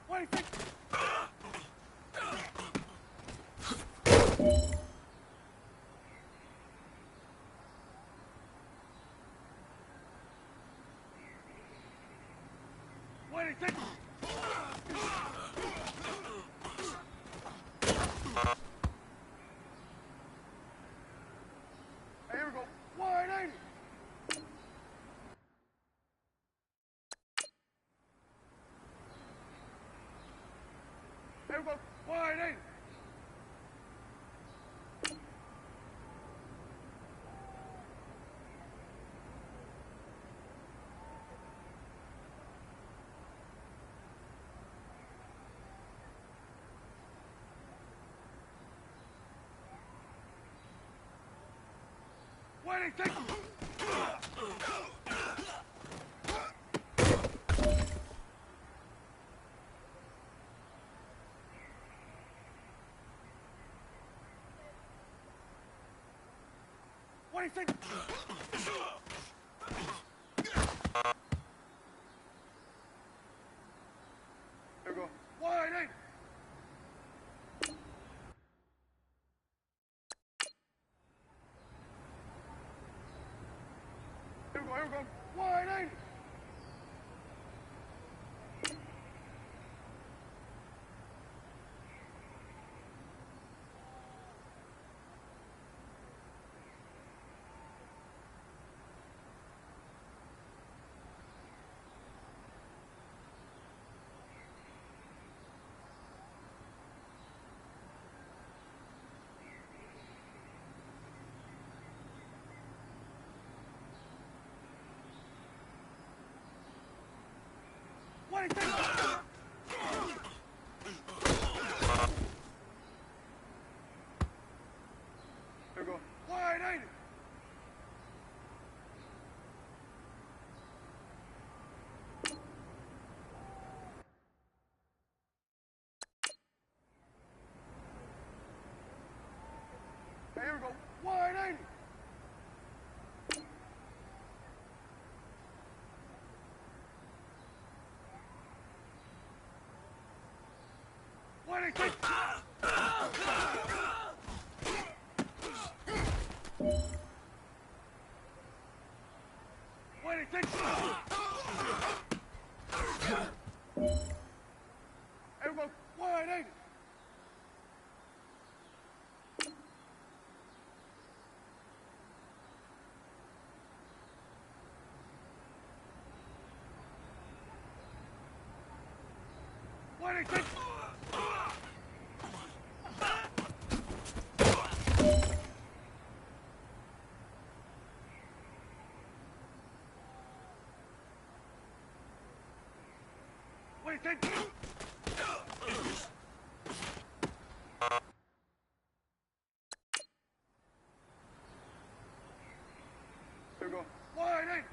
What do you think? What do you think? Here we go. Wide eight. Here we go. Wide eight. Wide eight. Take it. What do you think? Here we go. Wide eight. Here we go. Wide eight. Wide, ain't it? Hey, here we go. Wide, ain't it? Wide, ain't it? Wide, ain't it? Hey, we go. Wide, ain't it? Wide, ain't it? Wait, take Here we go. Wide, ain't it?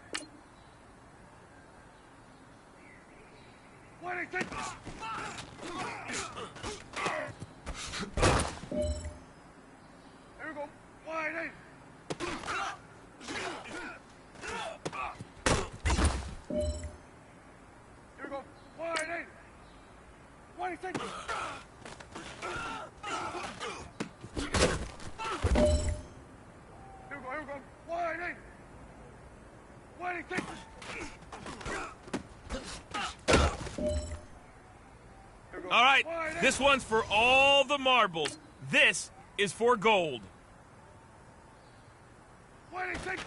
Wide, ain't it? Here we go. Wide, ain't it? Here we go. Wide, ain't it? Wide, ain't it? Here we go. Wide, ain't it? Wide, ain't it? All right, this one's for all the marbles. This is for gold. Wide, ain't it?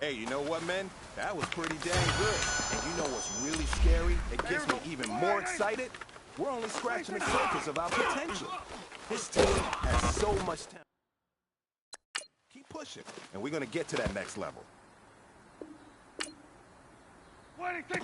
Hey, you know what, men? That was pretty dang good. And you know what's really scary? It gets me even more excited. We're only scratching the surface of our potential. This team has so much talent. Keep pushing, and we're gonna get to that next level. Wide, ain't it?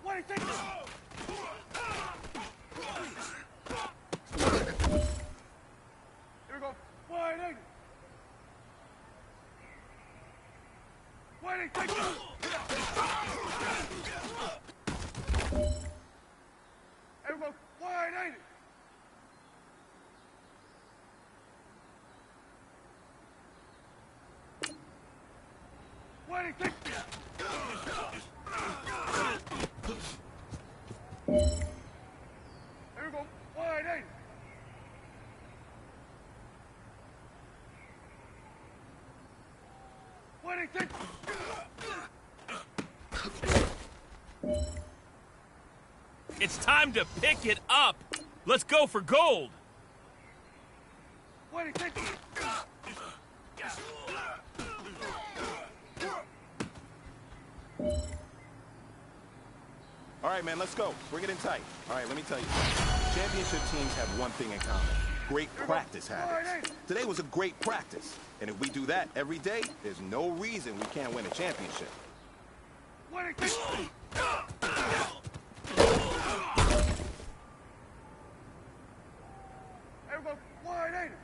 Wide, ain't it? Here we go. Wide, ain't it? Wide, ain't it? Here we go. Wide, ain't it? Wide, ain't it? Here we go. Wide, ain't it? Wide, ain't it? It's time to pick it up. Let's go for gold. Wide, ain't it? All right, man, let's go. Bring it in tight. All right, let me tell you something. Championship teams have one thing in common. Great practice habits. Today was a great practice. And if we do that every day, there's no reason we can't win a championship. Wide, ain't it? Here we go. Wide, ain't it?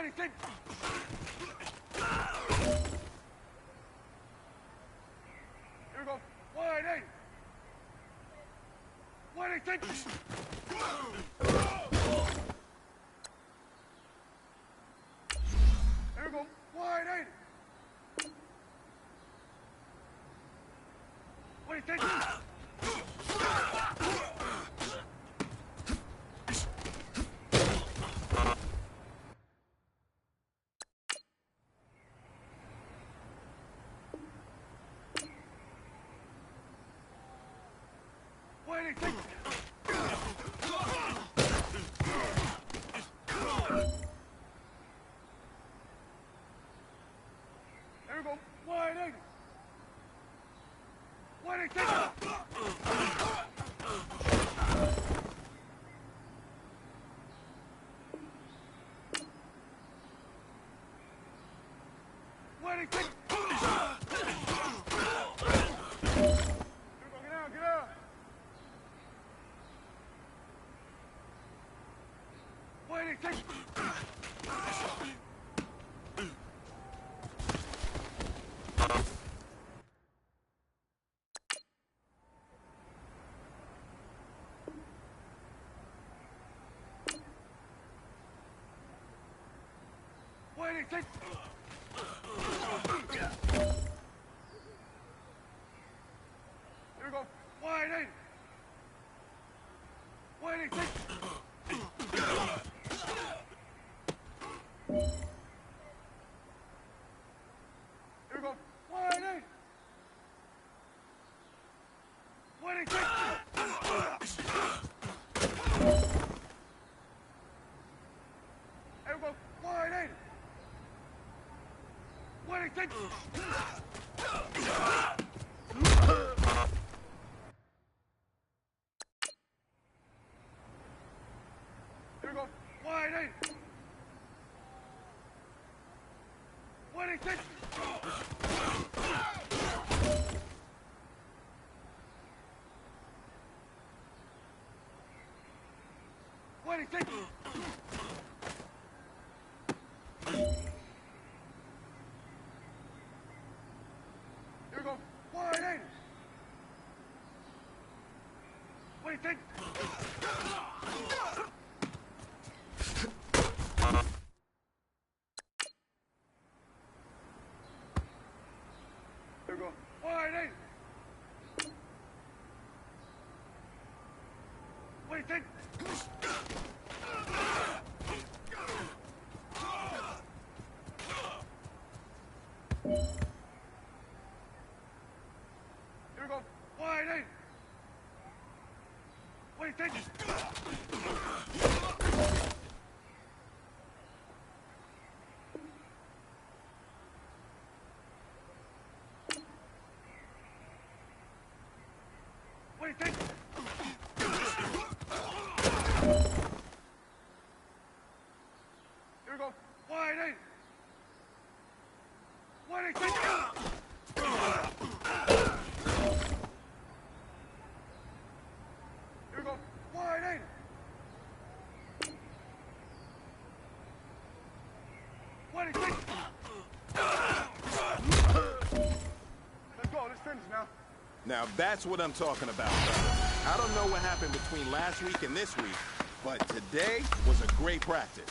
26. Here we go. 180. 26. Here we go. 180. 26. There we go. 180. 26. Get out. 26. Here we go. 180. 186. Here we go. 180. 186. Here we go. 180. 186. Here we go. 180. 26. Here we go. 180. 26. Here we go. 180. 26. Here we go. 180. 26. Here we go. 180. 26. Here we go. 180. 26. Let's go. Let's finish now. Now that's what I'm talking about, brother. I don't know what happened between last week and this week, but today was a great practice.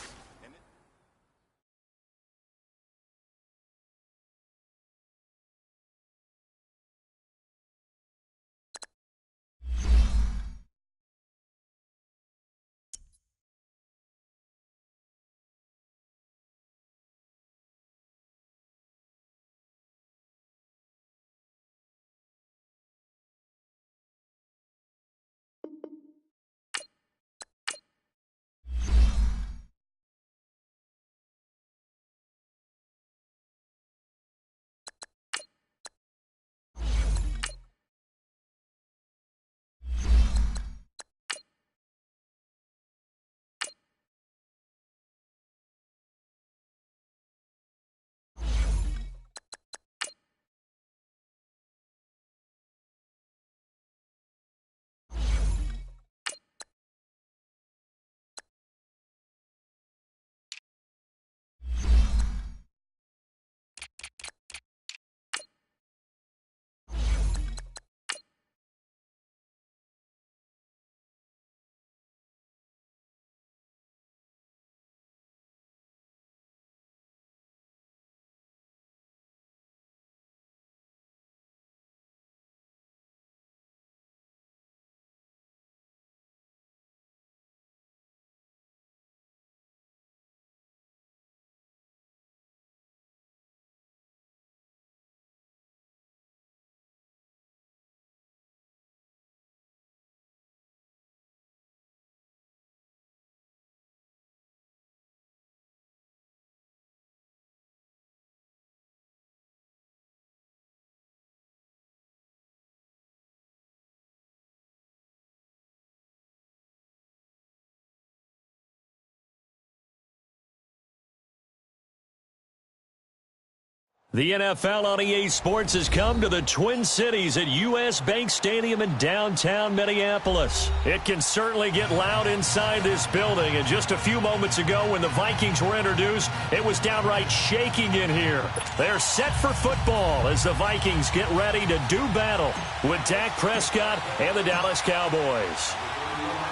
The NFL on EA Sports has come to the Twin Cities at U.S. Bank Stadium in downtown Minneapolis. It can certainly get loud inside this building, and just a few moments ago when the Vikings were introduced, it was downright shaking in here. They're set for football as the Vikings get ready to do battle with Dak Prescott and the Dallas Cowboys.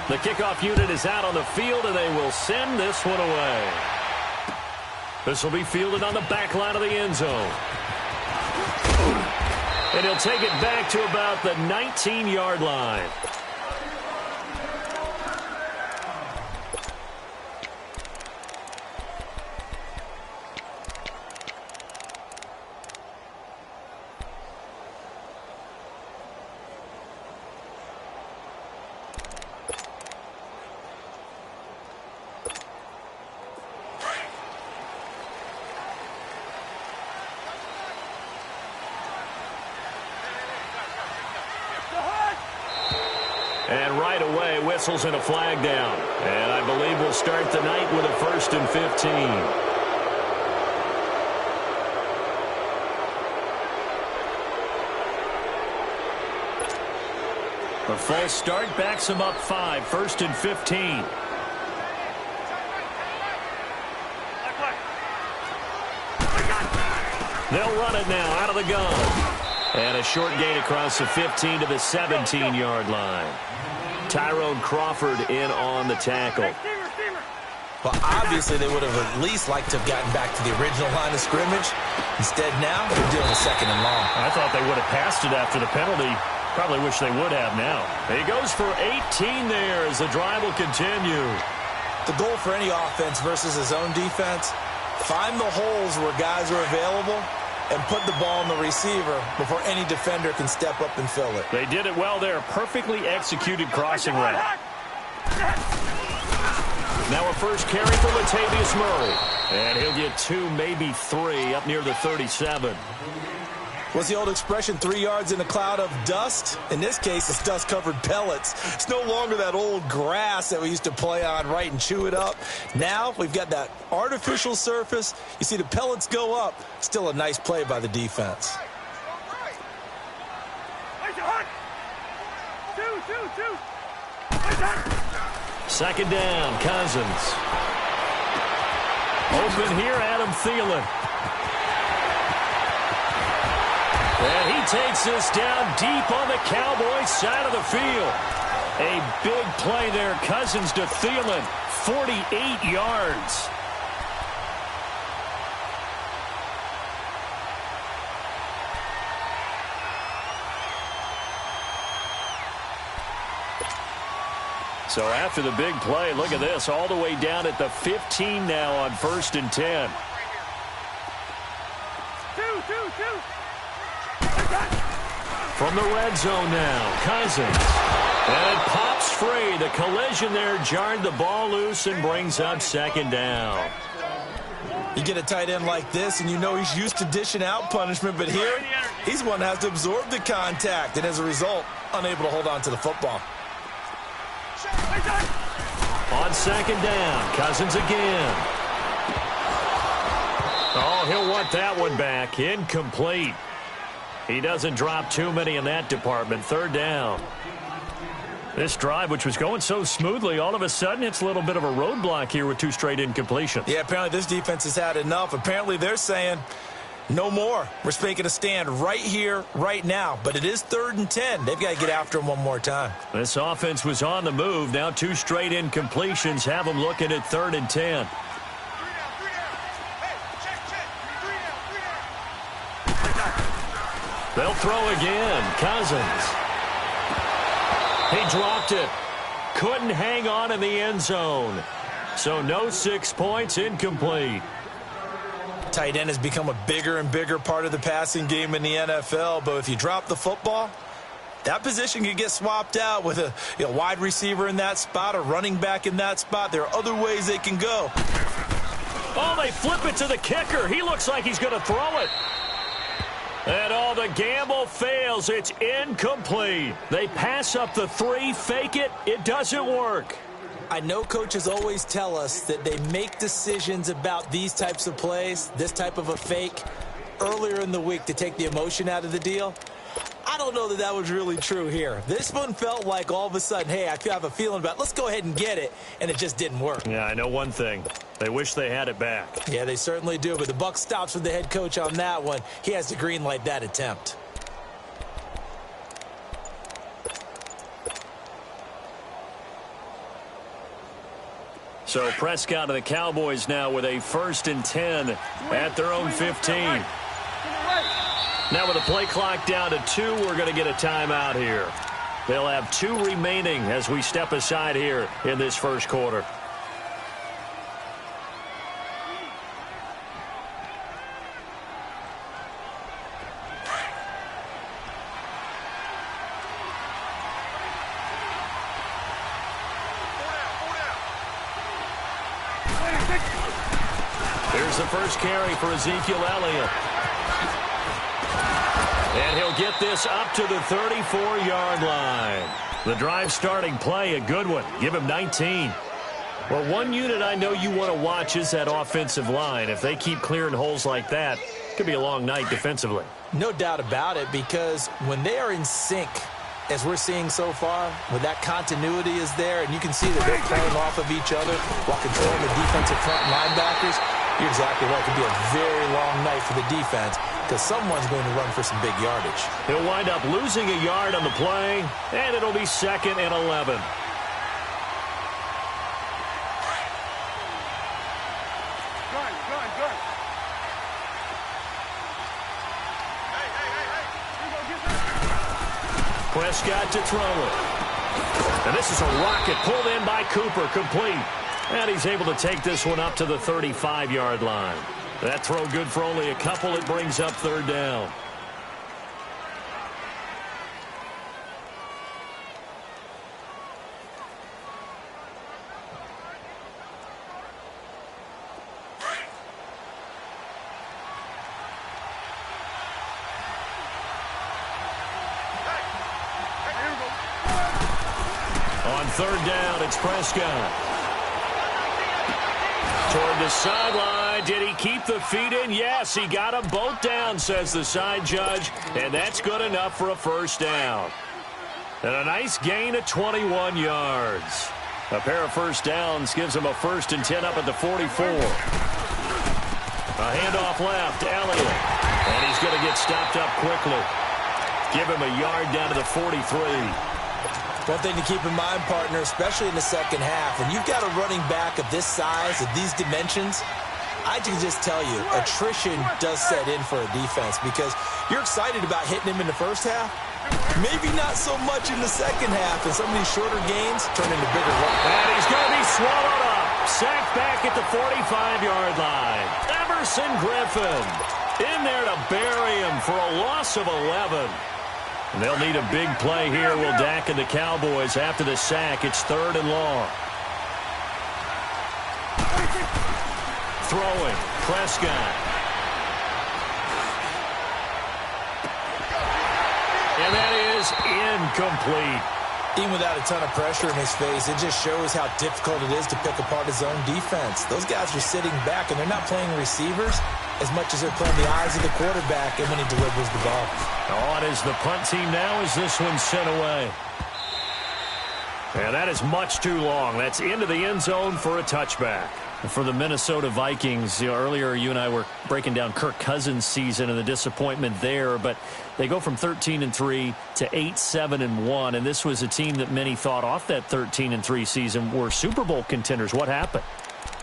The kickoff unit is out on the field, and they will send this one away. This will be fielded on the back line of the end zone. And he'll take it back to about the 19-yard line. And right away, whistles and a flag down. And I believe we'll start the night with a 1st and 15. The false start backs him up 5, 1st and 15. They'll run it now out of the gun. And a short gain across the 15 to the 17-yard line. Tyrone Crawford in on the tackle. Well, obviously they would have at least liked to have gotten back to the original line of scrimmage. Instead now, they're dealing with 2nd and long. I thought they would have passed it after the penalty. Probably wish they would have now. He goes for 18 there as the drive will continue. The goal for any offense versus his own defense, find the holes where guys are available and put the ball on the receiver before any defender can step up and fill it. They did it well there. Perfectly executed crossing route. Now a first carry for Latavius Murray. And he'll get 2, maybe 3 up near the 37. What's the old expression, 3 yards in a cloud of dust? In this case, it's dust-covered pellets. It's no longer that old grass that we used to play on, right, and chew it up. Now we've got that artificial surface. You see the pellets go up. Still a nice play by the defense. Second down, Cousins. Open here, Adam Thielen. And he takes this down deep on the Cowboys side of the field. A big play there. Cousins to Thielen. 48 yards. So after the big play, look at this. All the way down at the 15 now on 1st and 10. From the red zone now, Cousins. And it pops free. The collision there jarred the ball loose and brings up 2nd down. You get a tight end like this, and you know he's used to dishing out punishment, but here, he's one that has to absorb the contact, and as a result, unable to hold on to the football. On 2nd down, Cousins again. Oh, he'll want that one back. Incomplete. He doesn't drop too many in that department. 3rd down. This drive, which was going so smoothly, all of a sudden it's a little bit of a roadblock here with 2 straight incompletions. Yeah, apparently this defense has had enough. Apparently they're saying, no more. We're making a stand right here, right now. But it is 3rd and 10. They've got to get after him one more time. This offense was on the move. Now 2 straight incompletions have them looking at 3rd and 10. They'll throw again. Cousins. He dropped it. Couldn't hang on in the end zone. So no 6 points, incomplete. Tight end has become a bigger and bigger part of the passing game in the NFL. But if you drop the football, that position can get swapped out with a wide receiver in that spot, a running back in that spot. There are other ways they can go. Oh, they flip it to the kicker. He looks like he's going to throw it. And all the gamble fails. It's incomplete. They pass up the 3, fake it. It doesn't work. I know coaches always tell us that they make decisions about these types of plays, this type of a fake, earlier in the week to take the emotion out of the deal. I don't know that that was really true here. This one felt like all of a sudden, hey, I have a feeling about let's go ahead and get it, and it just didn't work. Yeah, I know one thing. They wish they had it back. Yeah, they certainly do, but the buck stops with the head coach on that one. He has to green light that attempt. So Prescott and the Cowboys now with a 1st and 10 at their own 15. Now with the play clock down to 2, we're going to get a timeout here. They'll have 2 remaining as we step aside here in this first quarter. Here's the first carry for Ezekiel Elliott. And he'll get this up to the 34-yard line. The drive starting play, a good one. Give him 19. Well, one unit I know you want to watch is that offensive line. If they keep clearing holes like that, it could be a long night defensively. No doubt about it, because when they are in sync, as we're seeing so far, when that continuity is there, and you can see that they're playing off of each other while controlling the defensive front linebackers, you're exactly right. It could be a very long night for the defense because someone's going to run for some big yardage. He'll wind up losing a yard on the play, and it'll be 2nd and 11. Prescott to throw it. And this is a rocket pulled in by Cooper, complete. And he's able to take this one up to the 35-yard line. That throw good for only a couple. It brings up 3rd down. On 3rd down, it's Prescott. Toward the sideline. Did he keep the feet in? Yes, he got them both down, says the side judge. And that's good enough for a 1st down. And a nice gain of 21 yards. A pair of 1st downs gives him a 1st and 10 up at the 44. A handoff left, Elliott. And he's going to get stopped up quickly. Give him a yard down to the 43. One thing to keep in mind, partner, especially in the second half, when you've got a running back of this size, of these dimensions, I can just tell you, attrition does set in for a defense because you're excited about hitting him in the first half. Maybe not so much in the second half, and some of these shorter gains turn into bigger runs. And he's going to be swallowed up. Sacked back at the 45-yard line. Everson Griffin in there to bury him for a loss of 11. And they'll need a big play here. Will Dak and the Cowboys after the sack. It's 3rd and long. Throwing, Prescott. And that is incomplete. Even without a ton of pressure in his face, it just shows how difficult it is to pick apart his own defense. Those guys are sitting back, and they're not playing receivers as much as they're playing the eyes of the quarterback and when he delivers the ball. On is the punt team now as this one's sent away. And that is much too long. That's into the end zone for a touchback. For the Minnesota Vikings, earlier you and I were breaking down Kirk Cousins' season and the disappointment there, but they go from 13-3 to 8-7-1, and this was a team that many thought off that 13-3 season were Super Bowl contenders. What happened?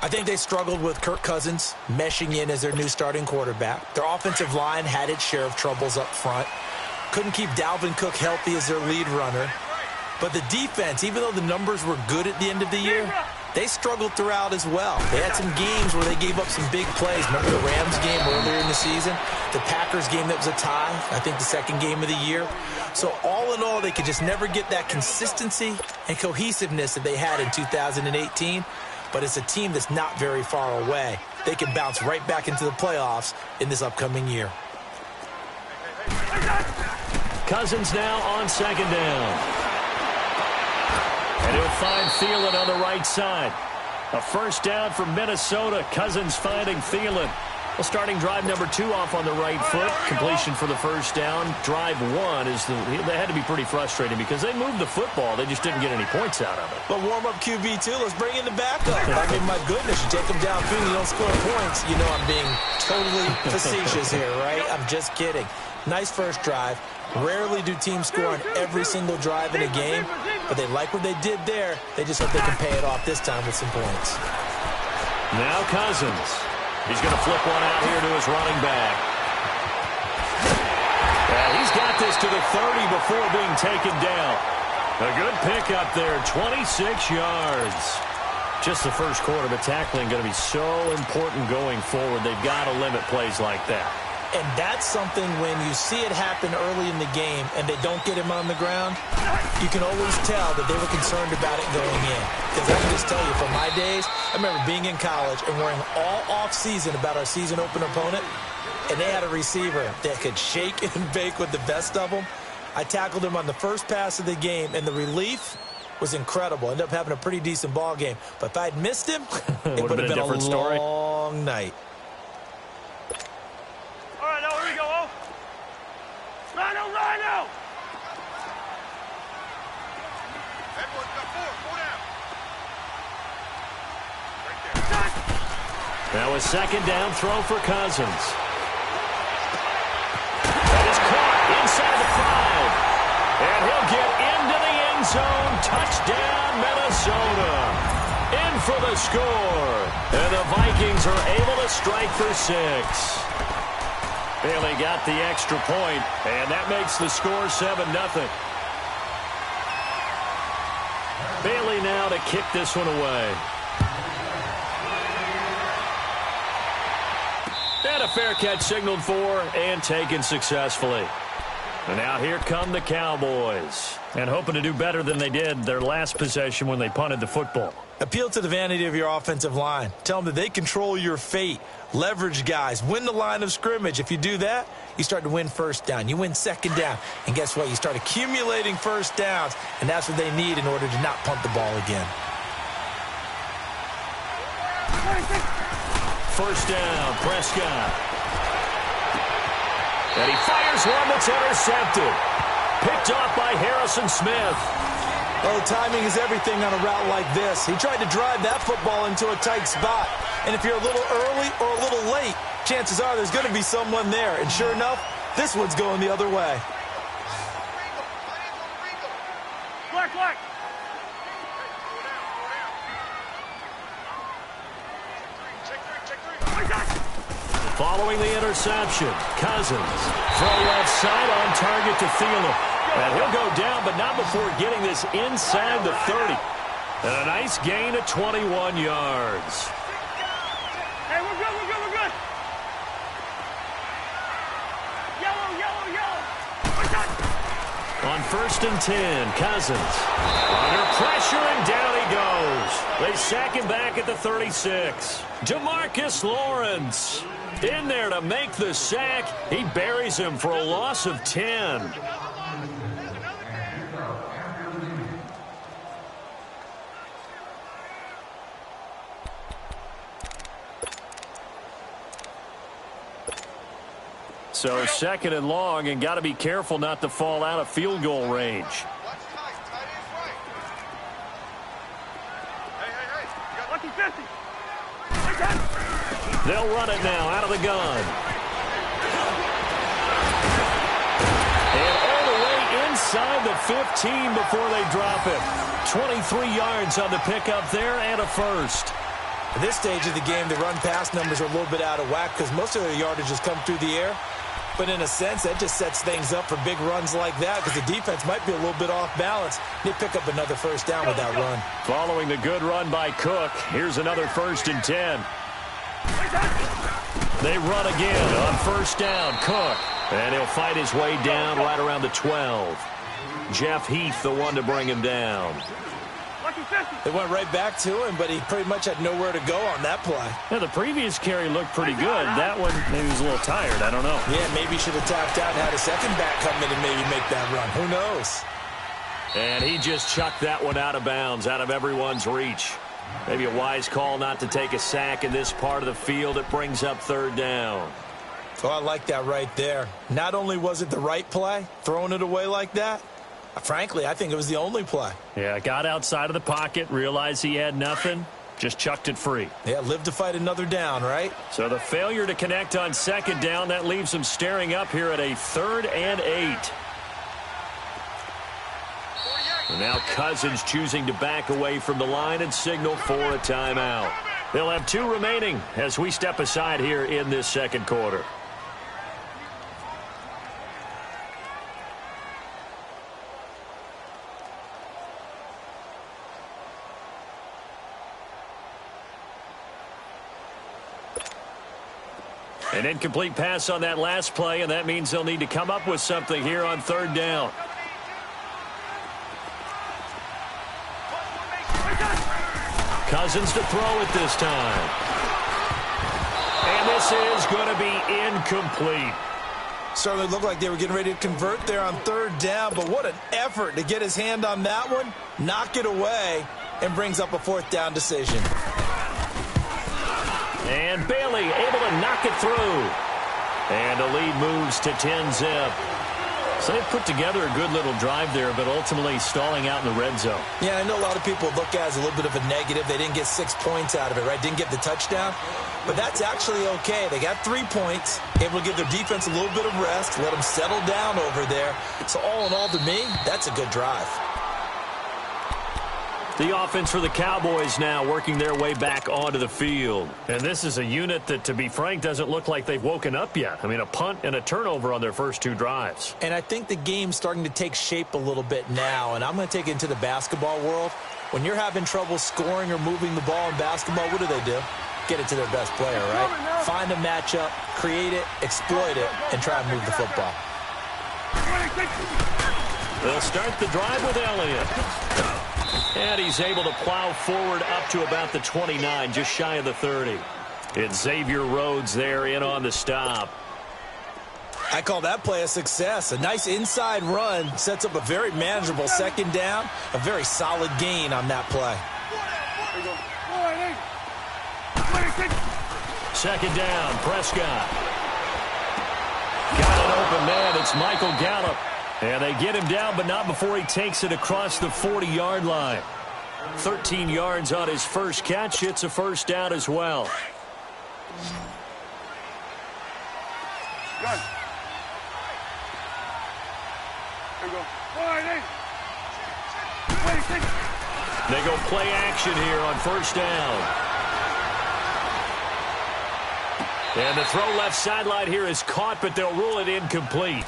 I think they struggled with Kirk Cousins meshing in as their new starting quarterback. Their offensive line had its share of troubles up front. Couldn't keep Dalvin Cook healthy as their lead runner. But the defense, even though the numbers were good at the end of the year, they struggled throughout as well. They had some games where they gave up some big plays. Remember the Rams game earlier in the season? The Packers game that was a tie, I think the second game of the year. So all in all, they could just never get that consistency and cohesiveness that they had in 2018. But it's a team that's not very far away. They can bounce right back into the playoffs in this upcoming year. Cousins now on 2nd down. And he'll find Thielen on the right side. A 1st down for Minnesota. Cousins finding Thielen. Well, starting drive number 2 off on the right foot. Completion for the first down. Drive 1 they had to be pretty frustrating because they moved the football. They just didn't get any points out of it. But warm-up QB, too. Let's bring in the backup. I mean, my goodness, you take them downfield, you don't score points. You know I'm being totally facetious here, right? I'm just kidding. Nice first drive. Rarely do teams score on every single drive in a game, but they like what they did there. They just hope they can pay it off this time with some points. Now Cousins. He's going to flip one out here to his running back. And he's got this to the 30 before being taken down. A good pickup there, 26 yards. Just the first quarter, but tackling going to be so important going forward. They've got to limit plays like that. And that's something when you see it happen early in the game and they don't get him on the ground, you can always tell that they were concerned about it going in. Because I can just tell you, from my days, I remember being in college and worrying all off-season about our season opener opponent, and they had a receiver that could shake and bake with the best of them. I tackled him on the first pass of the game, and the relief was incredible. Ended up having a pretty decent ball game. But if I'd missed him, it would have been a long night. Rhino! Edwards got 4 down. Now a second down throw for Cousins. That is caught inside the 5. And he'll get into the end zone. Touchdown, Minnesota. In for the score. And the Vikings are able to strike for 6. Bailey got the extra point, and that makes the score 7-0. Bailey now to kick this one away. And a fair catch signaled for and taken successfully. And now here come the Cowboys. And hoping to do better than they did their last possession when they punted the football. Appeal to the vanity of your offensive line. Tell them that they control your fate. Leverage guys. Win the line of scrimmage. If you do that, you start to win first down. You win second down. And guess what? You start accumulating first downs. And that's what they need in order to not punt the ball again. First down, Prescott. And he fires one that's intercepted. Picked off by Harrison Smith. Well, timing is everything on a route like this. He tried to drive that football into a tight spot. And if you're a little early or a little late, chances are there's going to be someone there. And sure enough, this one's going the other way. Black. Following the interception, Cousins. Throw left side on target to Thielen. And he'll go down, but not before getting this inside the 30. And a nice gain of 21 yards. Hey, we're good. Yellow. On 1st and 10, Cousins. Under pressure, and down he goes. They sack him back at the 36. DeMarcus Lawrence in there to make the sack. He buries him for a loss of 10. So 2nd and long, and got to be careful not to fall out of field goal range. They'll run it now out of the gun. And all the way inside the 15 before they drop it. 23 yards on the pickup there and a first. At this stage of the game, the run-pass numbers are a little bit out of whack because most of their yardage has come through the air. But in a sense, that just sets things up for big runs like that because the defense might be a little bit off balance. They pick up another first down with that run. Following the good run by Cook, here's another 1st and 10. They run again on 1st down, Cook. And he'll fight his way down right around the 12. Jeff Heath, the one to bring him down. They went right back to him, but he pretty much had nowhere to go on that play. Yeah, the previous carry looked pretty good. That one, maybe he was a little tired. I don't know. Yeah, maybe he should have tapped out and had a second back come in and maybe make that run. Who knows? And he just chucked that one out of bounds, out of everyone's reach. Maybe a wise call not to take a sack in this part of the field. It brings up third down. Oh, I like that right there. Not only was it the right play, throwing it away like that, frankly, I think it was the only play. Yeah, got outside of the pocket, realized he had nothing, just chucked it free. Yeah, live to fight another down, right? So the failure to connect on second down, that leaves him staring up here at a 3rd and 8. And now Cousins choosing to back away from the line and signal for a timeout. They'll have 2 remaining as we step aside here in this second quarter. An incomplete pass on that last play, and that means they'll need to come up with something here on 3rd down. Cousins to throw it this time. And this is going to be incomplete. Certainly looked like they were getting ready to convert there on 3rd down, but what an effort to get his hand on that one, knock it away, and brings up a 4th down decision. And Bailey able to knock it through. And the lead moves to 10-zip. So they've put together a good little drive there, but ultimately stalling out in the red zone. Yeah, I know a lot of people look at it as a little bit of a negative. They didn't get 6 points out of it, right? Didn't get the touchdown. But that's actually okay. They got 3 points, able to give their defense a little bit of rest, let them settle down over there. So all in all, to me, that's a good drive. The offense for the Cowboys now working their way back onto the field. And this is a unit that, to be frank, doesn't look like they've woken up yet. I mean, a punt and a turnover on their first 2 drives. And I think the game's starting to take shape a little bit now. And I'm going to take it into the basketball world. When you're having trouble scoring or moving the ball in basketball, what do? Get it to their best player, right? Find a matchup, create it, exploit it, and try and move the football. They'll start the drive with Elliott. And he's able to plow forward up to about the 29, just shy of the 30. It's Xavier Rhodes there in on the stop. I call that play a success. A nice inside run sets up a very manageable 2nd down. A very solid gain on that play. 2nd down, Prescott. Got an open man. It's Michael Gallup. And they get him down, but not before he takes it across the 40-yard line. 13 yards on his first catch. It's a 1st down as well. Good. There you go. They go play action here on 1st down. And the throw left sideline here is caught, but they'll rule it incomplete.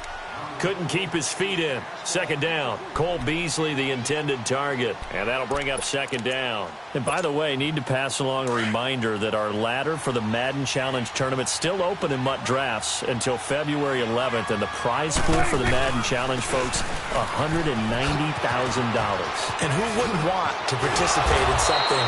Couldn't keep his feet in. 2nd down. Cole Beasley, the intended target. And that'll bring up 2nd down. And by the way, need to pass along a reminder that our ladder for the Madden Challenge tournament is still open in MUT Drafts until February 11th. And the prize pool for the Madden Challenge, folks, $190,000. And who wouldn't want to participate in something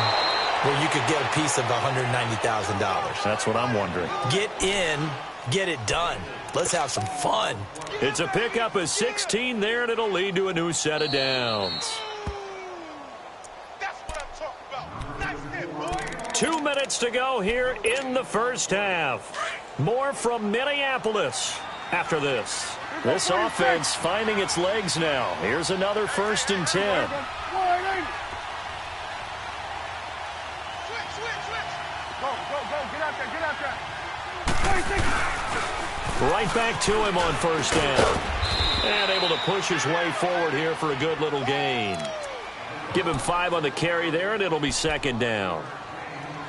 where you could get a piece of $190,000? That's what I'm wondering. Get in, get it done. Let's have some fun. It's a pickup of 16 there, and it'll lead to a new set of downs. That's what I'm talking about. Nice hit, boy. 2 minutes to go here in the first half. More from Minneapolis after this. This offense finding its legs now. Here's another 1st and 10. Right back to him on 1st down. And able to push his way forward here for a good little gain. Give him 5 on the carry there, and it'll be 2nd down.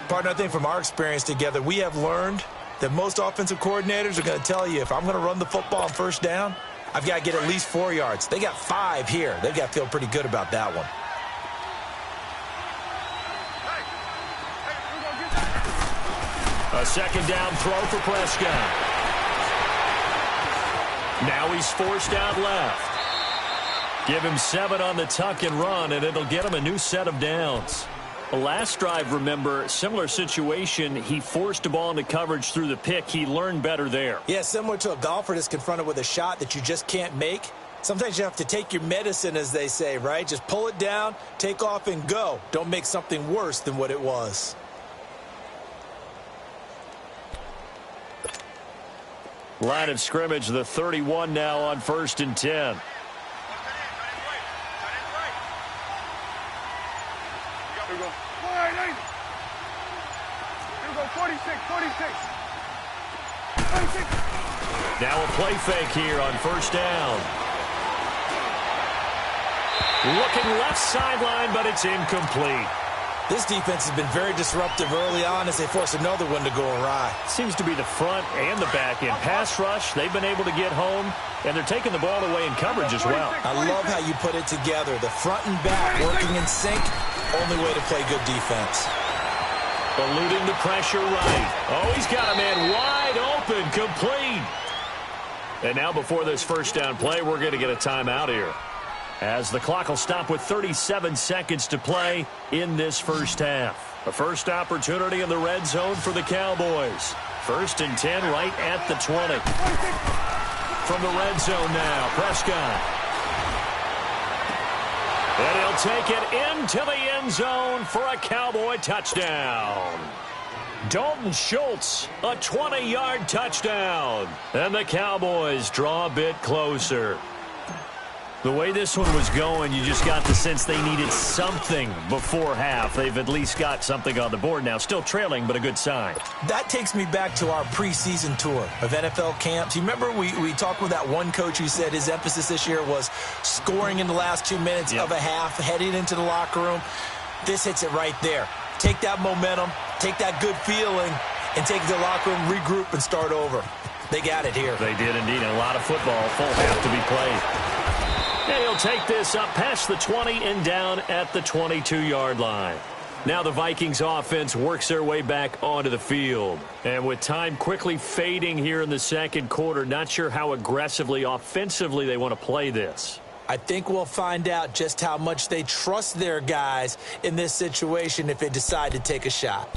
Partner, I think from our experience together, we have learned that most offensive coordinators are going to tell you, if I'm going to run the football on 1st down, I've got to get at least 4 yards. They got 5 here. They've got to feel pretty good about that one. A 2nd down throw for Prescott. Now he's forced out left. Give him 7 on the tuck and run, and it'll get him a new set of downs. The last drive, remember, similar situation. He forced a ball into coverage through the pick. He learned better there. Yeah, similar to a golfer that's confronted with a shot that you just can't make. Sometimes you have to take your medicine, as they say, right? Just pull it down, take off, and go. Don't make something worse than what it was. Line of scrimmage, the 31 now on 1st and 10. Here we go. 46, 46. 46. Now a play fake here on 1st down. Looking left sideline, but it's incomplete. This defense has been very disruptive early on as they force another one to go awry. Seems to be the front and the back end. Pass rush, they've been able to get home, and they're taking the ball away in coverage as well. I love how you put it together. The front and back working in sync, only way to play good defense. Eluding the pressure right. Oh, he's got a man wide open, complete. And now before this 1st down play, we're going to get a timeout here, as the clock will stop with 37 seconds to play in this 1st half. A first opportunity in the red zone for the Cowboys. 1st and 10 right at the 20. From the red zone now, Prescott. And he'll take it into the end zone for a Cowboy touchdown. Dalton Schultz, a 20-yard touchdown. And the Cowboys draw a bit closer. The way this one was going, you just got the sense they needed something before half. They've at least got something on the board now. Still trailing, but a good sign. That takes me back to our preseason tour of NFL camps. You remember we talked with that one coach who said his emphasis this year was scoring in the last 2 minutes of a half, heading into the locker room. This hits it right there. Take that momentum, take that good feeling, and take it to the locker room, regroup, and start over. They got it here. They did indeed. A lot of football, full half to be played. And he'll take this up past the 20 and down at the 22-yard line. Now the Vikings offense works their way back onto the field. And with time quickly fading here in the 2nd quarter, not sure how aggressively, offensively they want to play this. I think we'll find out just how much they trust their guys in this situation if they decide to take a shot.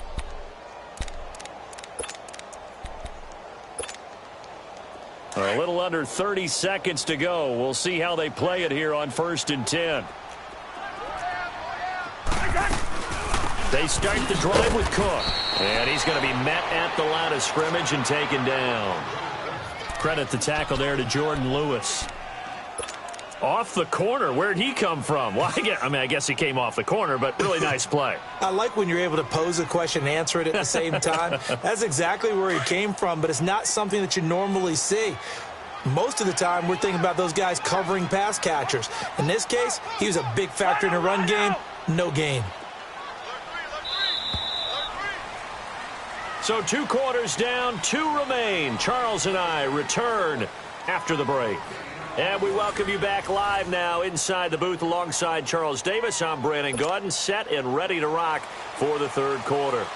A little under 30 seconds to go. We'll see how they play it here on 1st and 10. They start the drive with Cook. And he's going to be met at the line of scrimmage and taken down. Credit the tackle there to Jordan Lewis. Off the corner. Where'd he come from? Well, I guess he came off the corner, but really nice play. I like when you're able to pose a question and answer it at the same time. That's exactly where he came from, but it's not something that you normally see. Most of the time, we're thinking about those guys covering pass catchers. In this case, he was a big factor in the run game. No gain. So 2 quarters down, 2 remain. Charles and I return after the break. And we welcome you back live now inside the booth alongside Charles Davis. I'm Brandon Gaudin, set and ready to rock for the 3rd quarter.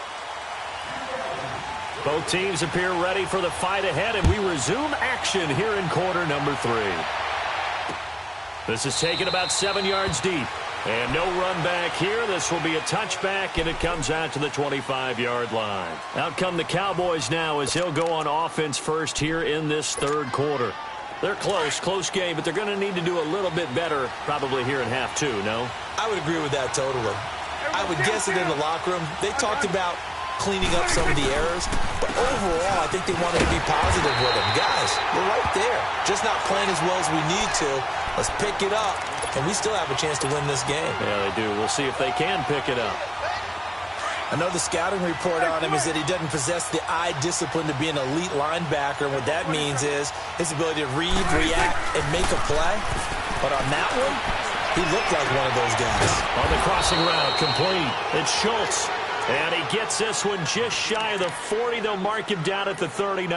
Both teams appear ready for the fight ahead, and we resume action here in quarter number 3. This is taken about 7 yards deep. And no run back here. This will be a touchback, and it comes out to the 25-yard line. Out come the Cowboys now as he'll go on offense first here in this 3rd quarter. They're close game, but they're going to need to do a little bit better probably here in half 2, no? I would agree with that totally. I would guess it in the locker room. They talked about cleaning up some of the errors, but overall, I think they wanted to be positive with them. Guys, we're right there. Just not playing as well as we need to. Let's pick it up, and we still have a chance to win this game. Yeah, they do. We'll see if they can pick it up. I know the scouting report on him is that he doesn't possess the eye discipline to be an elite linebacker. And what that means is his ability to read, react, and make a play. But on that one, he looked like one of those guys. On the crossing route, complete. It's Schultz. And he gets this one just shy of the 40. They'll mark him down at the 39.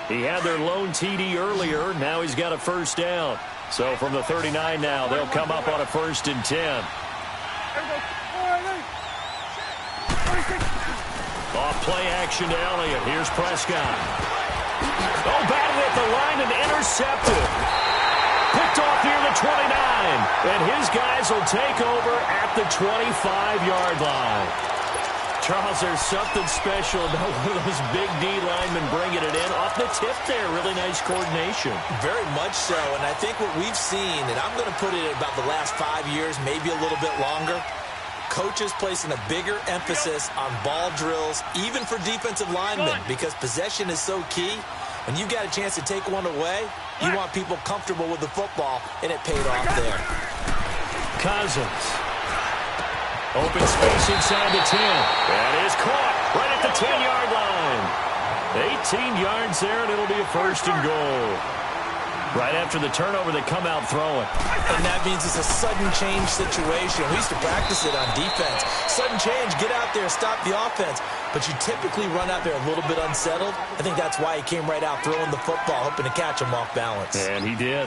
He had their lone TD earlier. Now he's got a 1st down. So from the 39 now, they'll come up on a 1st and 10. Off play action to Elliott. Here's Prescott. Oh, batted at the line and intercepted. Picked off near the 29. And his guys will take over at the 25-yard line. Charles, there's something special about one of those big D linemen bringing it in off the tip there. Really nice coordination. Very much so, and I think what we've seen, and I'm going to put it at about the last 5 years, maybe a little bit longer, coaches placing a bigger emphasis on ball drills, even for defensive linemen, because possession is so key. When you got a chance to take one away, you want people comfortable with the football, and it paid off there. Cousins. Open space inside the 10. That is caught right at the 10-yard line. 18 yards there, and it'll be a 1st and goal. Right after the turnover, they come out throwing. And that means it's a sudden change situation. We used to practice it on defense. Sudden change, get out there, stop the offense. But you typically run out there a little bit unsettled. I think that's why he came right out throwing the football, hoping to catch him off balance. And he did.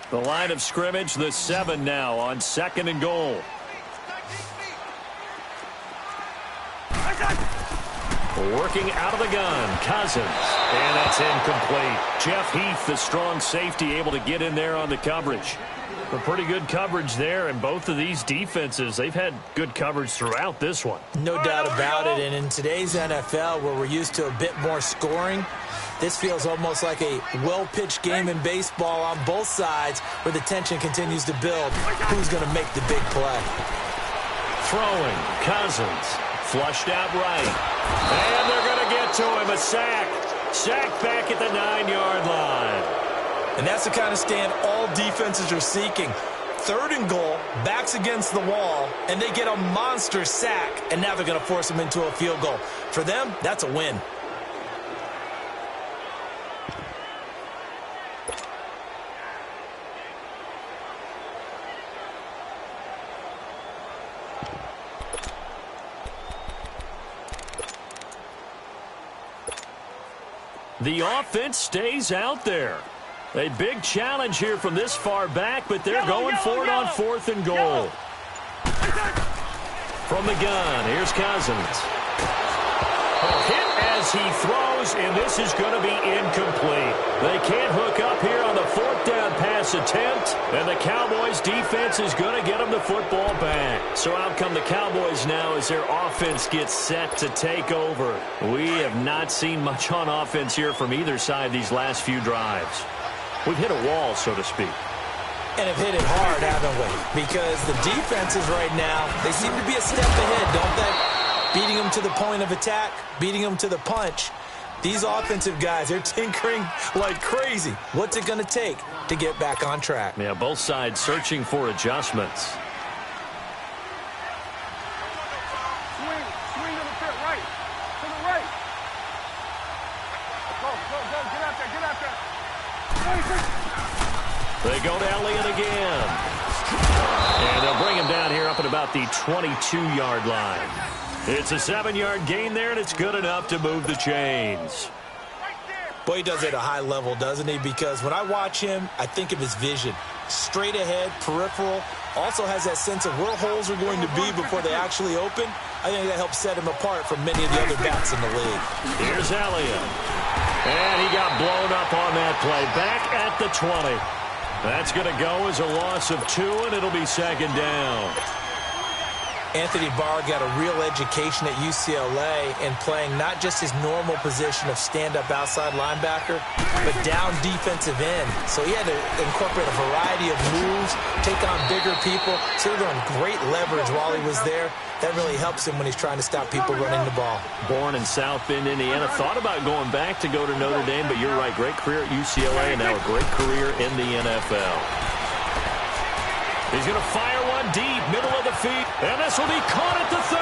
The line of scrimmage, the 7 now on 2nd and goal. Working out of the gun, Cousins. And that's incomplete. Jeff Heath, the strong safety, able to get in there on the coverage. But pretty good coverage there, and both of these defenses, they've had good coverage throughout this one. No doubt about it, and in today's NFL, where we're used to a bit more scoring, this feels almost like a well-pitched game in baseball on both sides, where the tension continues to build. Who's going to make the big play? Throwing, Cousins, flushed out right. And they're going to get to him, a sack. Sack back at the 9-yard line. And that's the kind of stand all defenses are seeking. 3rd and goal, backs against the wall, and they get a monster sack, and now they're going to force him into a field goal. For them, that's a win. The offense stays out there. A big challenge here from this far back, but they're going for it on 4th and goal. From the gun, here's Cousins. A hit as he throws, and this is going to be incomplete. They can't hook up here on the 4th down pass attempt, and the Cowboys defense is going to get them the football back. So out come the Cowboys now as their offense gets set to take over. We have not seen much on offense here from either side these last few drives. We've hit a wall, so to speak. And have hit it hard, haven't we? Because the defenses right now, they seem to be a step ahead, don't they? Beating them to the point of attack, beating them to the punch. These offensive guys, they're tinkering like crazy. What's it going to take to get back on track? Yeah, both sides searching for adjustments. Swing to the pit, right. To the right. Go, get out there, get out there. 26. They go to Elliott again. And they'll bring him down here up at about the 22-yard line. It's a 7-yard gain there, and it's good enough to move the chains. Boy, he does it at a high level, doesn't he? Because when I watch him, I think of his vision. Straight ahead, peripheral. Also has that sense of where holes are going to be before they actually open. I think that helps set him apart from many of the other backs in the league. Here's Elliott. And he got blown up on that play. Back at the 20. That's going to go as a loss of 2, and it'll be 2nd down. Anthony Barr got a real education at UCLA in playing not just his normal position of stand-up outside linebacker, but down defensive end. So he had to incorporate a variety of moves, take on bigger people. So he learned great leverage while he was there. That really helps him when he's trying to stop people running the ball. Born in South Bend, Indiana. Thought about going back to go to Notre Dame, but you're right. Great career at UCLA and now a great career in the NFL. He's going to fire one deep, middle of the feet, and this will be caught at the 30.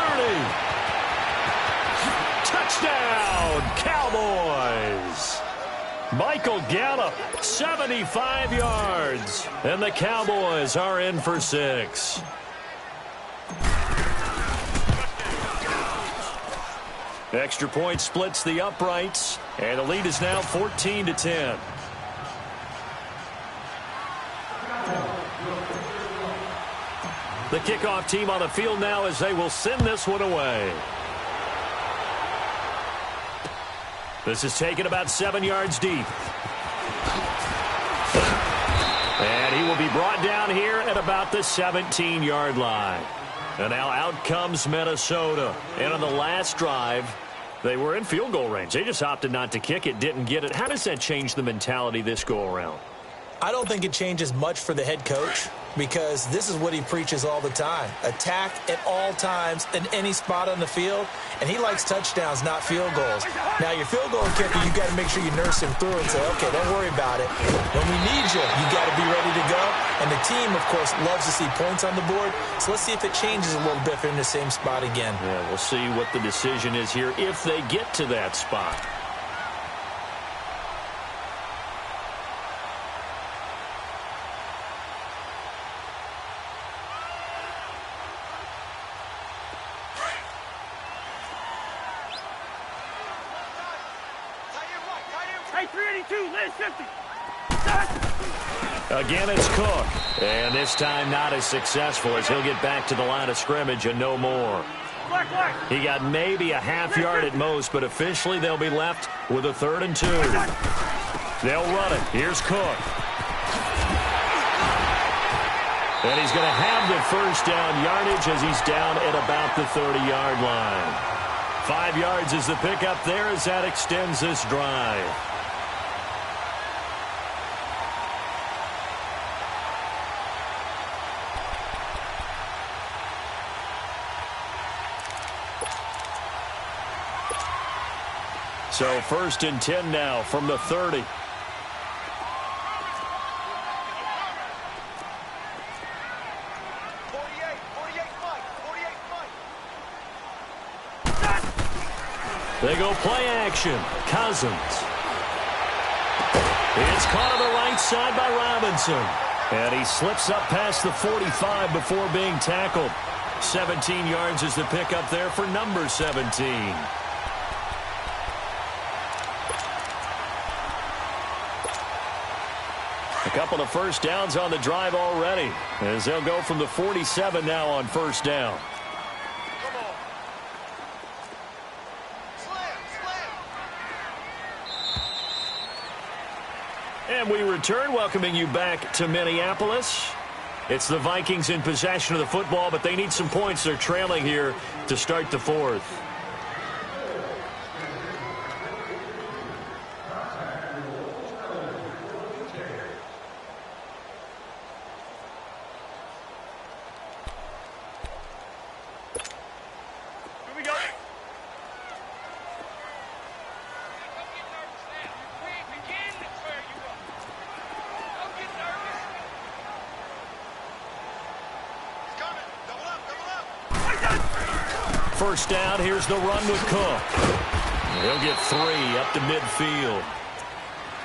Touchdown, Cowboys. Michael Gallup, 75 yards, and the Cowboys are in for 6. Extra point splits the uprights, and the lead is now 14-10. The kickoff team on the field now as they will send this one away. This is taken about 7 yards deep. And he will be brought down here at about the 17-yard line. And now out comes Minnesota. And on the last drive, they were in field goal range. They just opted not to kick it, didn't get it. How does that change the mentality this go-around? I don't think it changes much for the head coach because this is what he preaches all the time. Attack at all times in any spot on the field, and he likes touchdowns, not field goals. Now, your field goal kicker, you've got to make sure you nurse him through and say, okay, don't worry about it. When we need you, you got to be ready to go. And the team, of course, loves to see points on the board. So let's see if it changes a little bit if they're in the same spot again. Yeah, we'll see what the decision is here if they get to that spot. Again, it's Cook. And this time not as successful as he'll get back to the line of scrimmage and no more. He got maybe a half yard at most, but officially they'll be left with a 3rd and 2. They'll run it. Here's Cook. And he's going to have the first down yardage as he's down at about the 30-yard line. 5 yards is the pickup there as that extends this drive. So 1st and 10 now from the 30. They go play action. Cousins. It's caught on the right side by Robinson. And he slips up past the 45 before being tackled. 17 yards is the pickup there for number 17. A couple of first downs on the drive already as they'll go from the 47 now on 1st down. And we return, welcoming you back to Minneapolis. It's the Vikings in possession of the football, but they need some points. They're trailing here to start the 4th. First down, here's the run with Cook. He'll get 3 up to midfield.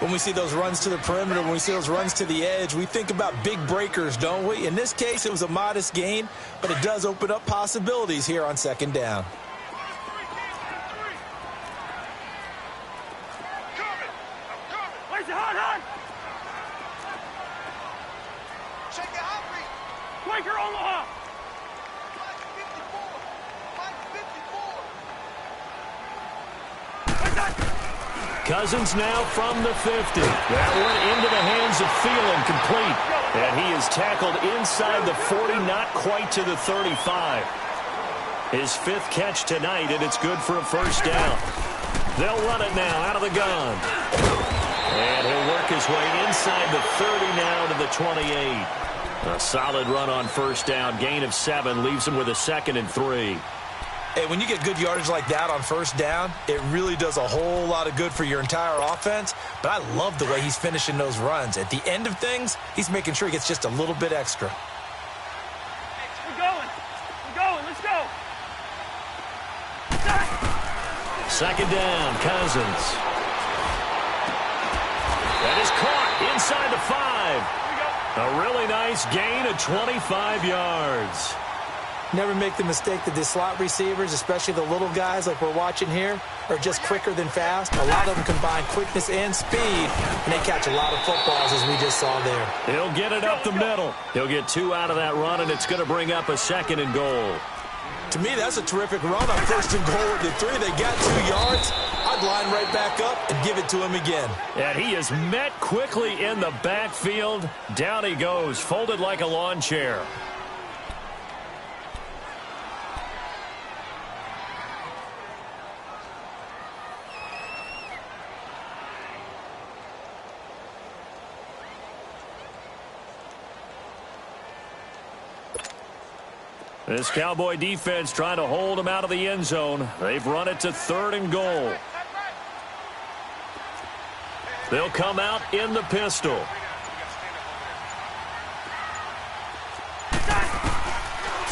When we see those runs to the perimeter, when we see those runs to the edge, we think about big breakers, don't we? In this case, it was a modest gain, but it does open up possibilities here on 2nd down. Cousins now from the 50. That went into the hands of Thielen, complete. And he is tackled inside the 40, not quite to the 35. His 5th catch tonight, and it's good for a first down. They'll run it now out of the gun. And he'll work his way inside the 30 now to the 28. A solid run on first down. Gain of 7 leaves him with a 2nd and 3. Hey, when you get good yardage like that on first down, it really does a whole lot of good for your entire offense. But I love the way he's finishing those runs. At the end of things, he's making sure he gets just a little bit extra. We're going. We're going. Let's go. 2nd down, Cousins. That is caught inside the 5. A really nice gain of 25 yards. Never make the mistake that the slot receivers, especially the little guys like we're watching here, are just quicker than fast. A lot of them combine quickness and speed, and they catch a lot of footballs, as we just saw there. He'll get it up the middle. He'll get 2 out of that run, and it's going to bring up a 2nd and goal. To me, that's a terrific run on 1st and goal with the 3. They got 2 yards. I'd line right back up and give it to him again. And he is met quickly in the backfield. Down he goes, folded like a lawn chair. This Cowboy defense trying to hold them out of the end zone. They've run it to 3rd and goal. They'll come out in the pistol.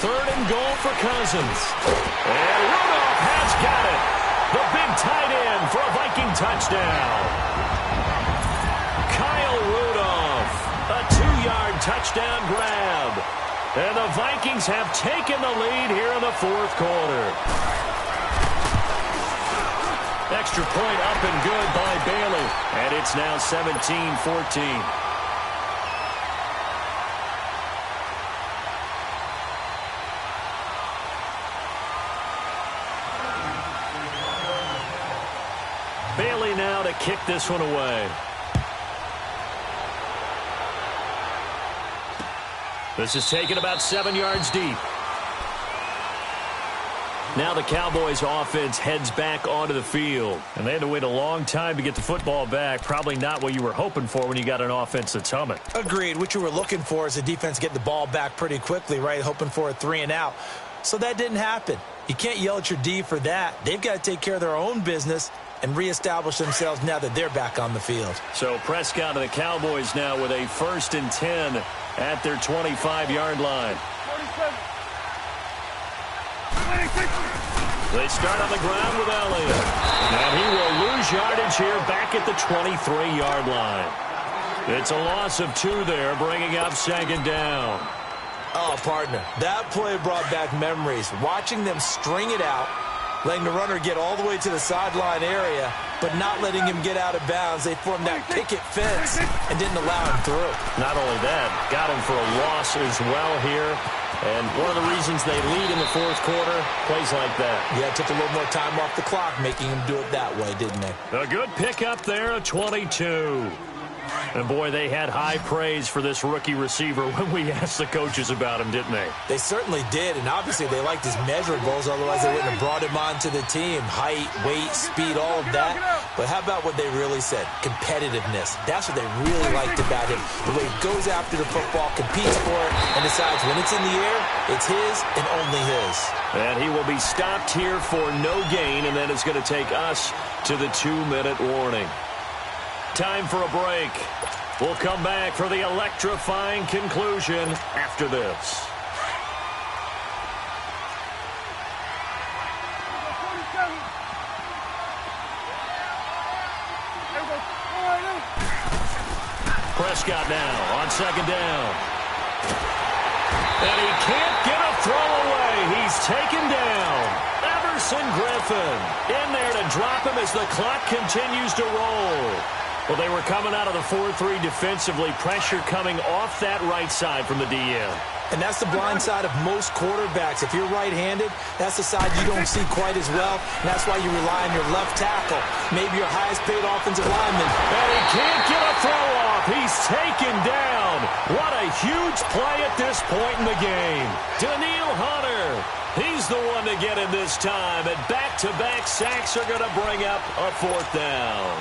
Third and goal for Cousins. And Rudolph has got it. The big tight end for a Viking touchdown. Kyle Rudolph, a 2-yard touchdown grab. And the Vikings have taken the lead here in the 4th quarter. Extra point up and good by Bailey. And it's now 17-14. Bailey now to kick this one away. This is taken about 7 yards deep. Now the Cowboys offense heads back onto the field. And they had to wait a long time to get the football back. Probably not what you were hoping for when you got an offense that's humming. Agreed. What you were looking for is the defense getting the ball back pretty quickly, right? Hoping for a 3 and out. So that didn't happen. You can't yell at your D for that. They've got to take care of their own business and reestablish themselves now that they're back on the field. So Prescott and the Cowboys now with a 1st and 10 at their 25-yard line. 47. They start on the ground with Elliott. And he will lose yardage here back at the 23-yard line. It's a loss of 2 there, bringing up 2nd down. Oh, partner, that play brought back memories. Watching them string it out, letting the runner get all the way to the sideline area, but not letting him get out of bounds. They formed that picket fence and didn't allow him through. Not only that, got him for a loss as well here. And one of the reasons they lead in the 4th quarter, plays like that. Yeah, it took a little more time off the clock, making him do it that way, didn't they? A good pickup there, a 22. And, boy, they had high praise for this rookie receiver when we asked the coaches about him, didn't they? They certainly did, and obviously they liked his measurables, otherwise they wouldn't have brought him onto the team. Height, weight, speed, all of that. But how about what they really said? Competitiveness. That's what they really liked about him. The way he goes after the football, competes for it, and decides when it's in the air, it's his and only his. And he will be stopped here for no gain, and then it's going to take us to the 2-minute warning. Time for a break. We'll come back for the electrifying conclusion after this. Prescott now on 2nd down. And he can't get a throw away. He's taken down. Everson Griffin in there to drop him as the clock continues to roll. Well, they were coming out of the 4-3 defensively. Pressure coming off that right side from the DM. And that's the blind side of most quarterbacks. If you're right-handed, that's the side you don't see quite as well. And that's why you rely on your left tackle, maybe your highest-paid offensive lineman. And he can't get a throw off. He's taken down. What a huge play at this point in the game. Daniil Hunter. He's the one to get him this time. And back-to-back sacks are going to bring up a 4th down.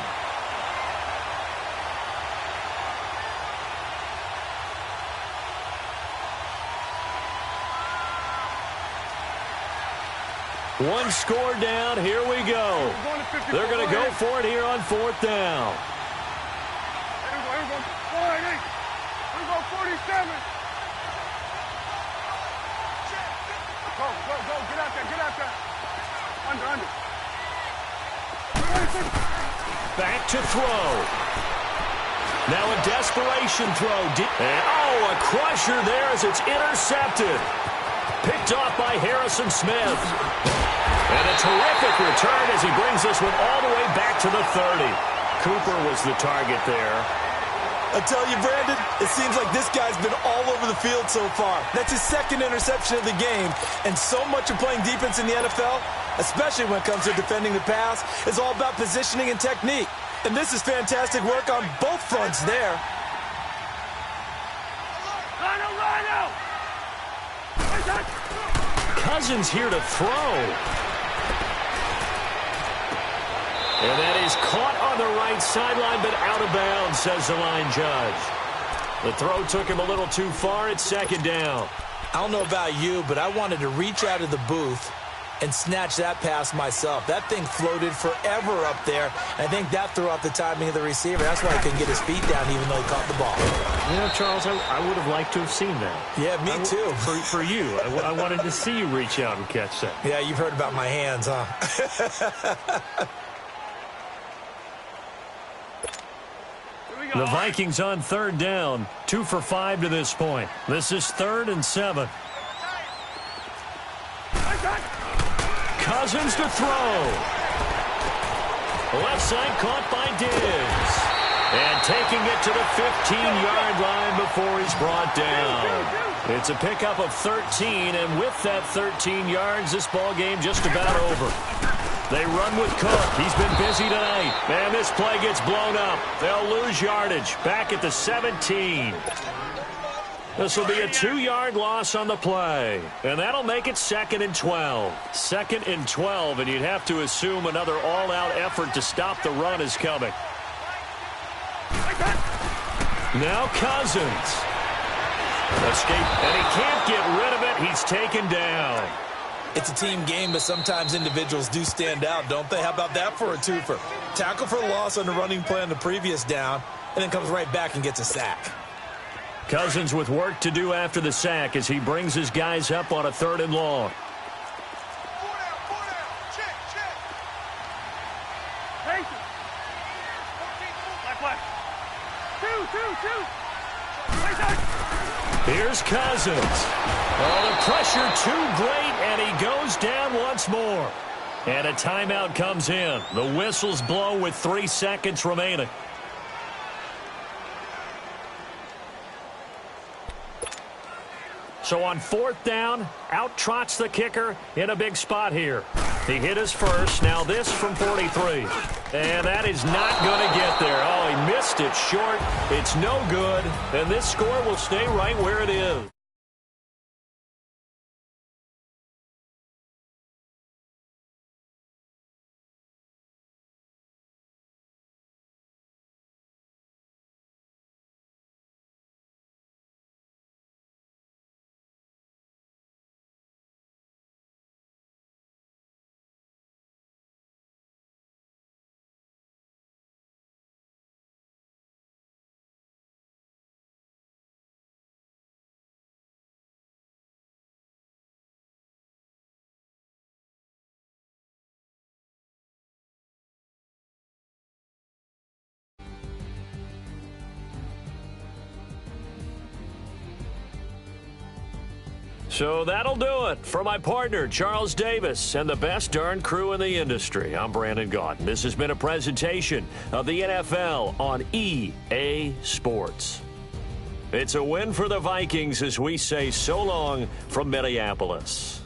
One score down. Here we go. They're going to go for it here on 4th down. Here we go. 47. Go. Get out there. Under. Back to throw. Now a desperation throw. And, a crusher there as it's intercepted. Picked off by Harrison Smith. And a terrific return as he brings this one all the way back to the 30. Cooper was the target there. I tell you, Brandon, it seems like this guy's been all over the field so far. That's his 2nd interception of the game. And so much of playing defense in the NFL, especially when it comes to defending the pass, is all about positioning and technique. And this is fantastic work on both fronts there. Cousins here to throw. And that is caught on the right sideline, but out of bounds, says the line judge. The throw took him a little too far. It's 2nd down. I don't know about you, but I wanted to reach out of the booth and snatch that pass myself. That thing floated forever up there. I think that threw off the timing of the receiver. That's why he couldn't get his feet down even though he caught the ball. You know, Charles, I would have liked to have seen that. Yeah, me too. For you. I wanted to see you reach out and catch that. Yeah, you've heard about my hands, huh? The Vikings on third down. 2 for 5 to this point. This is 3rd and 7. Cousins to throw. Left side caught by Diggs. And taking it to the 15-yard line before he's brought down. It's a pickup of 13, and with that 13 yards, this ball game just about over. They run with Cook. He's been busy tonight. And this play gets blown up. They'll lose yardage. Back at the 17. This will be a 2-yard loss on the play. And that'll make it 2nd and 12. 2nd and 12, and you'd have to assume another all-out effort to stop the run is coming. Now Cousins. Escape, and he can't get rid of it. He's taken down. It's a team game, but sometimes individuals do stand out, don't they? How about that for a twofer? Tackle for loss on the running play on the previous down, and then comes right back and gets a sack. Cousins with work to do after the sack as he brings his guys up on a 3rd and long. Here's Cousins. Oh, the pressure too great, and he goes down once more. And a timeout comes in. The whistles blow with 3 seconds remaining. So on 4th down, out trots the kicker in a big spot here. He hit his first. Now this from 43. And that is not going to get there. Oh, he missed it short. It's no good. And this score will stay right where it is. So that'll do it for my partner, Charles Davis, and the best darn crew in the industry. I'm Brandon Gaudin. This has been a presentation of the NFL on EA Sports. It's a win for the Vikings as we say so long from Minneapolis.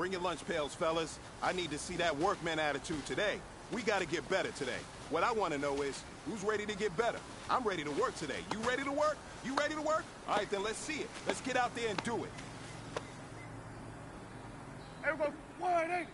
Bring your lunch pails, fellas. I need to see that workman attitude today. We got to get better today. What I want to know is, who's ready to get better? I'm ready to work today. You ready to work? You ready to work? All right, then let's see it. Let's get out there and do it. Everybody, 180.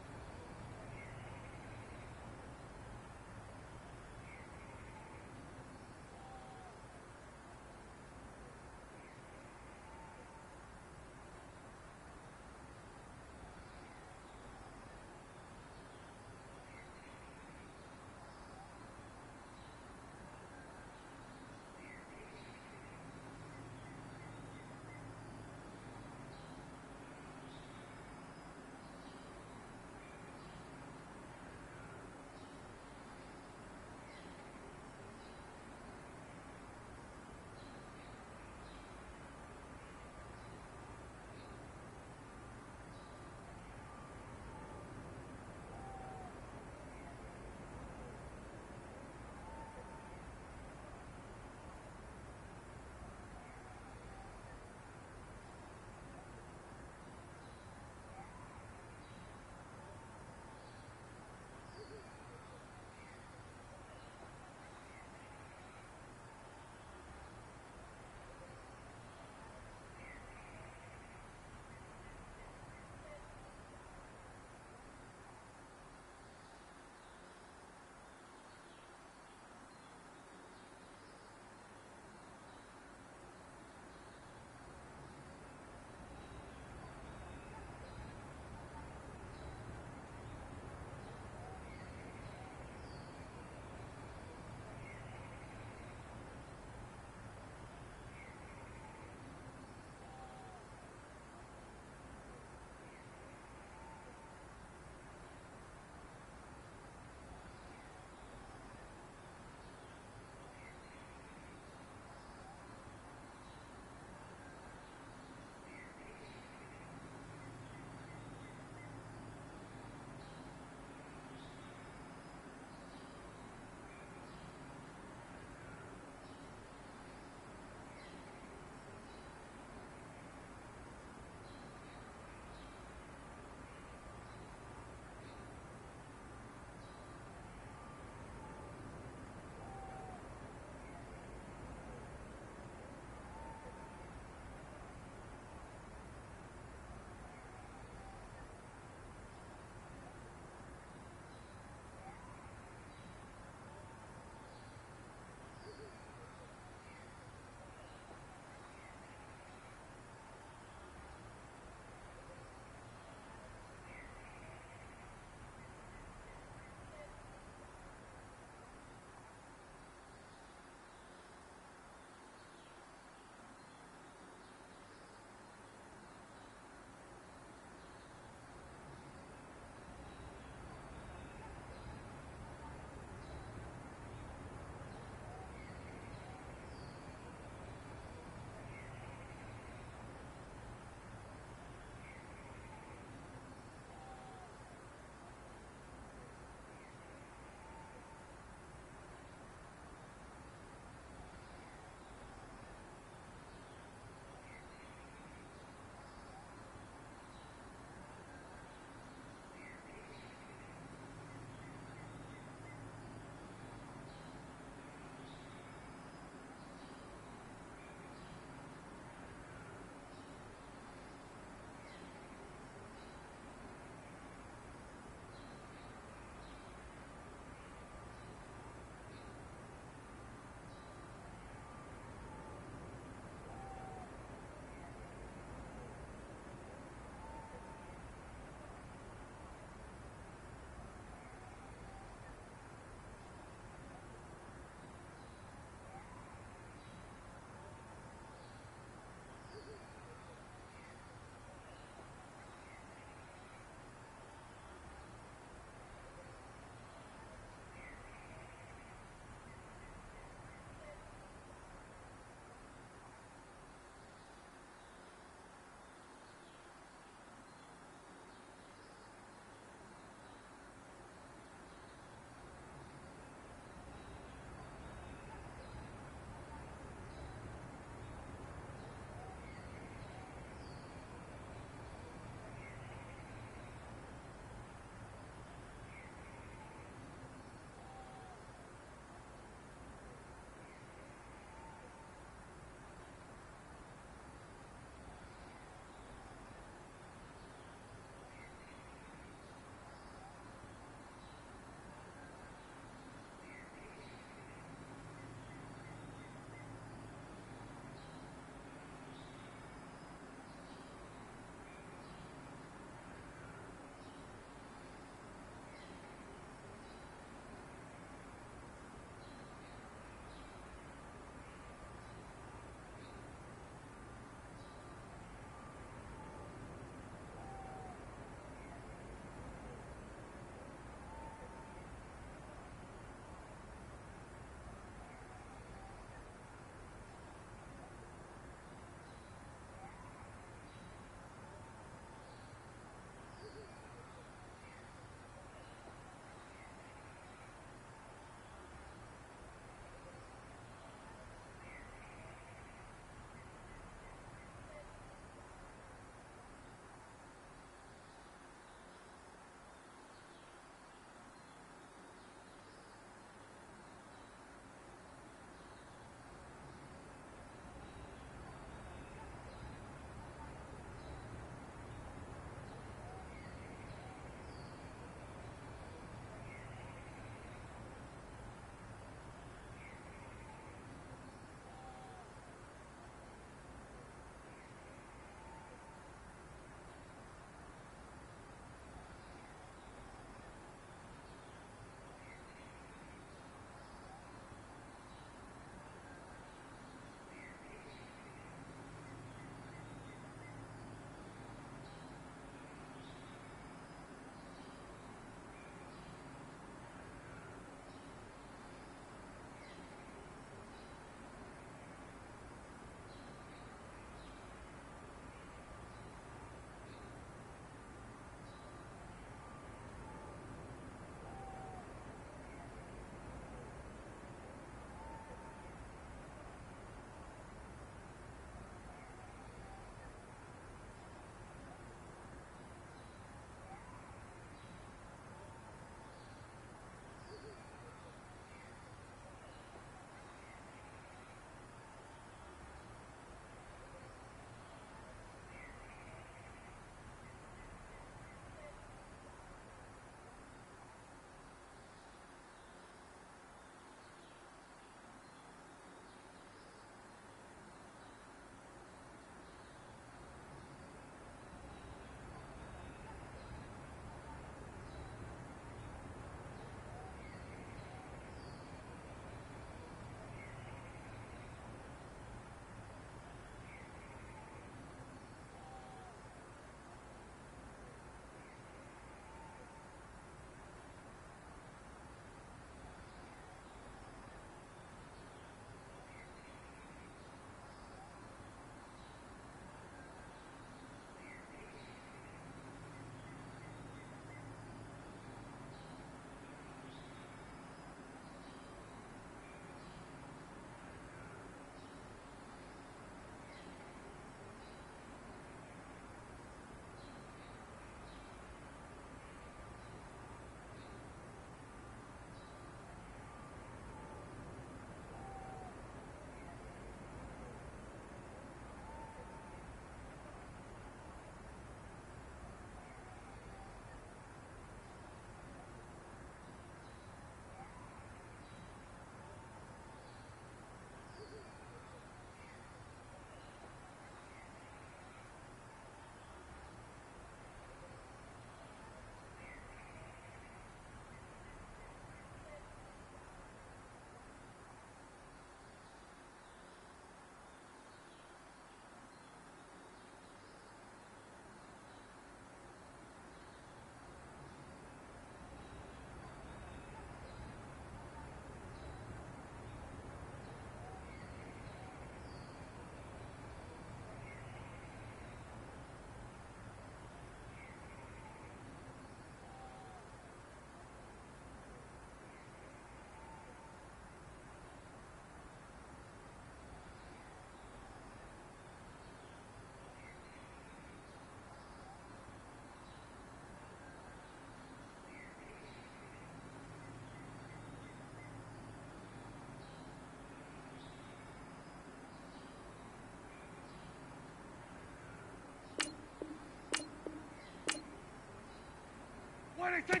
26.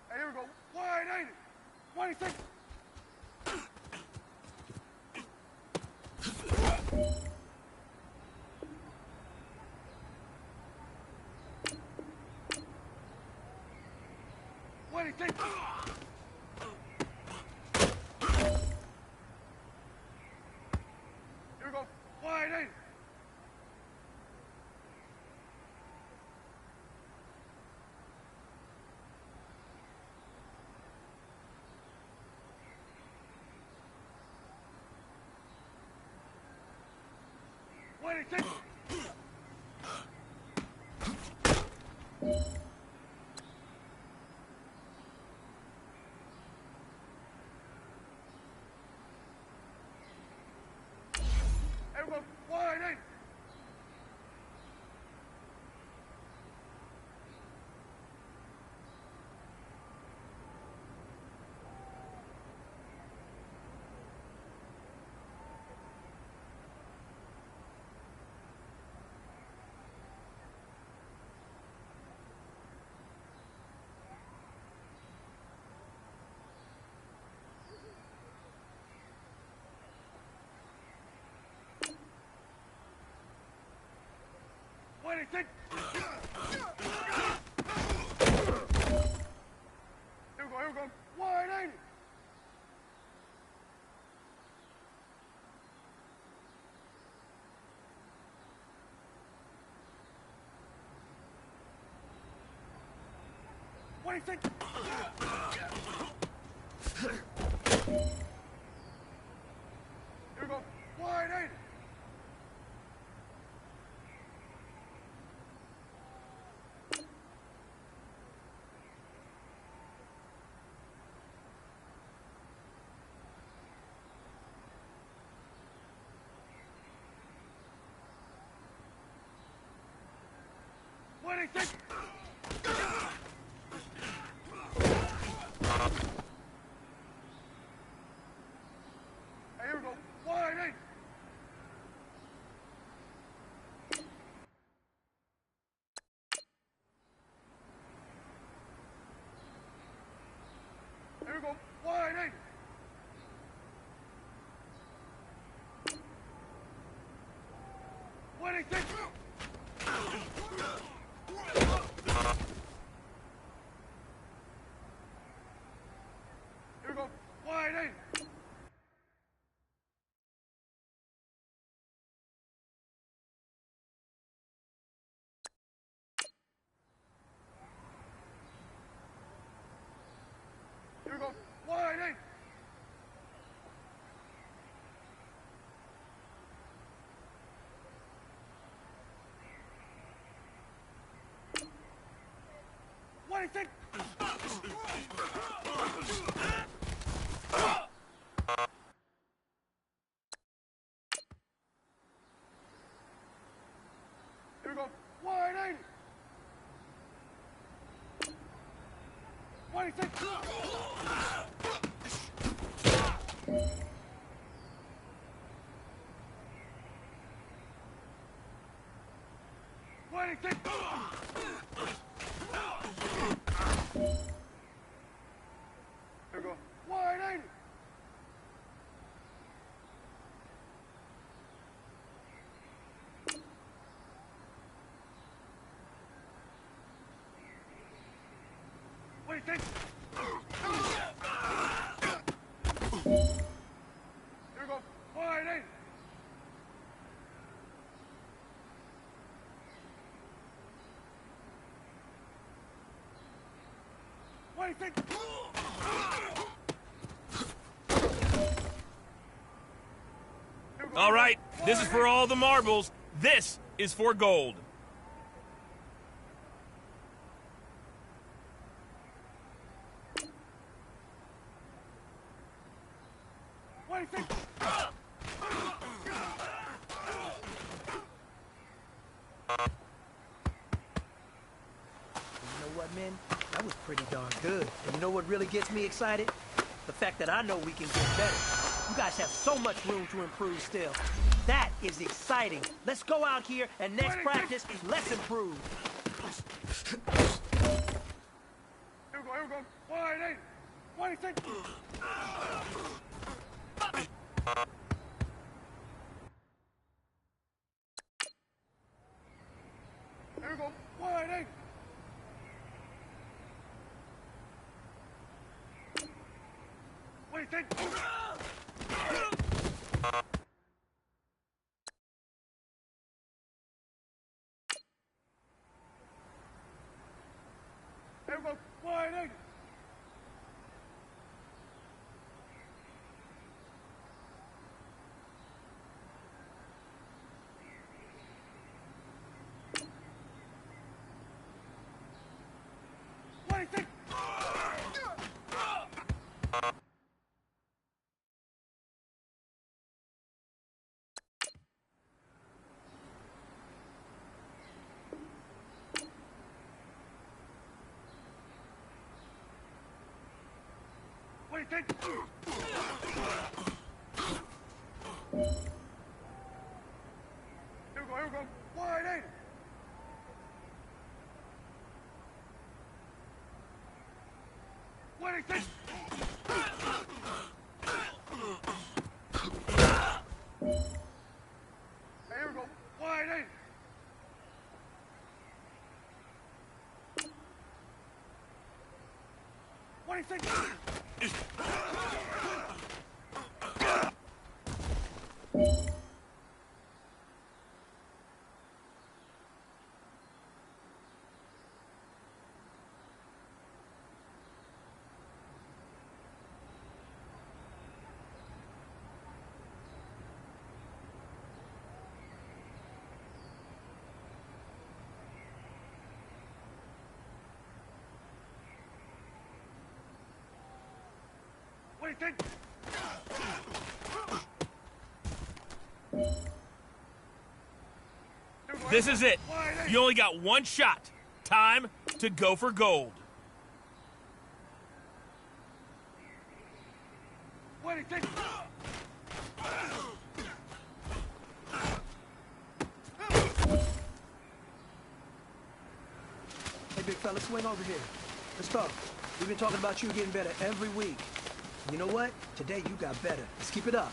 Hey, here we go. Wide 80. 26. Here we go. Wide 80. Everyone, wide 80. Here we go. Wide 80. Here we go. Wide 80. Hey, here we go. Wide 80. Here we go. Wide 80. Here we go. Wide 80. Here we go. Wide 80. Here we go. Wide 80. 26. Here we go. Wide 80. Here we go. Wide 80. Here All right, this is for all the marbles. This is for gold. You know what, man? That was pretty darn good. And you know what really gets me excited? The fact that I know we can get better. You guys have so much room to improve still. That is exciting. Let's go out here and next practice, let's improve. Here we go. Wide 8. 26. Here we go. Wide 8. Wait, take. Here we go. Wide 8. Wait, take. Wait, take. Here we go. Wide 8. Wait, take. Here we go. Wide 8. Wait, take. Wait, take. This is it. You only got one shot. Time to go for gold. Wait, take. Hey, big fella, swing over here. Let's talk. We've been talking about you getting better every week. You know what? Today you got better. Let's keep it up.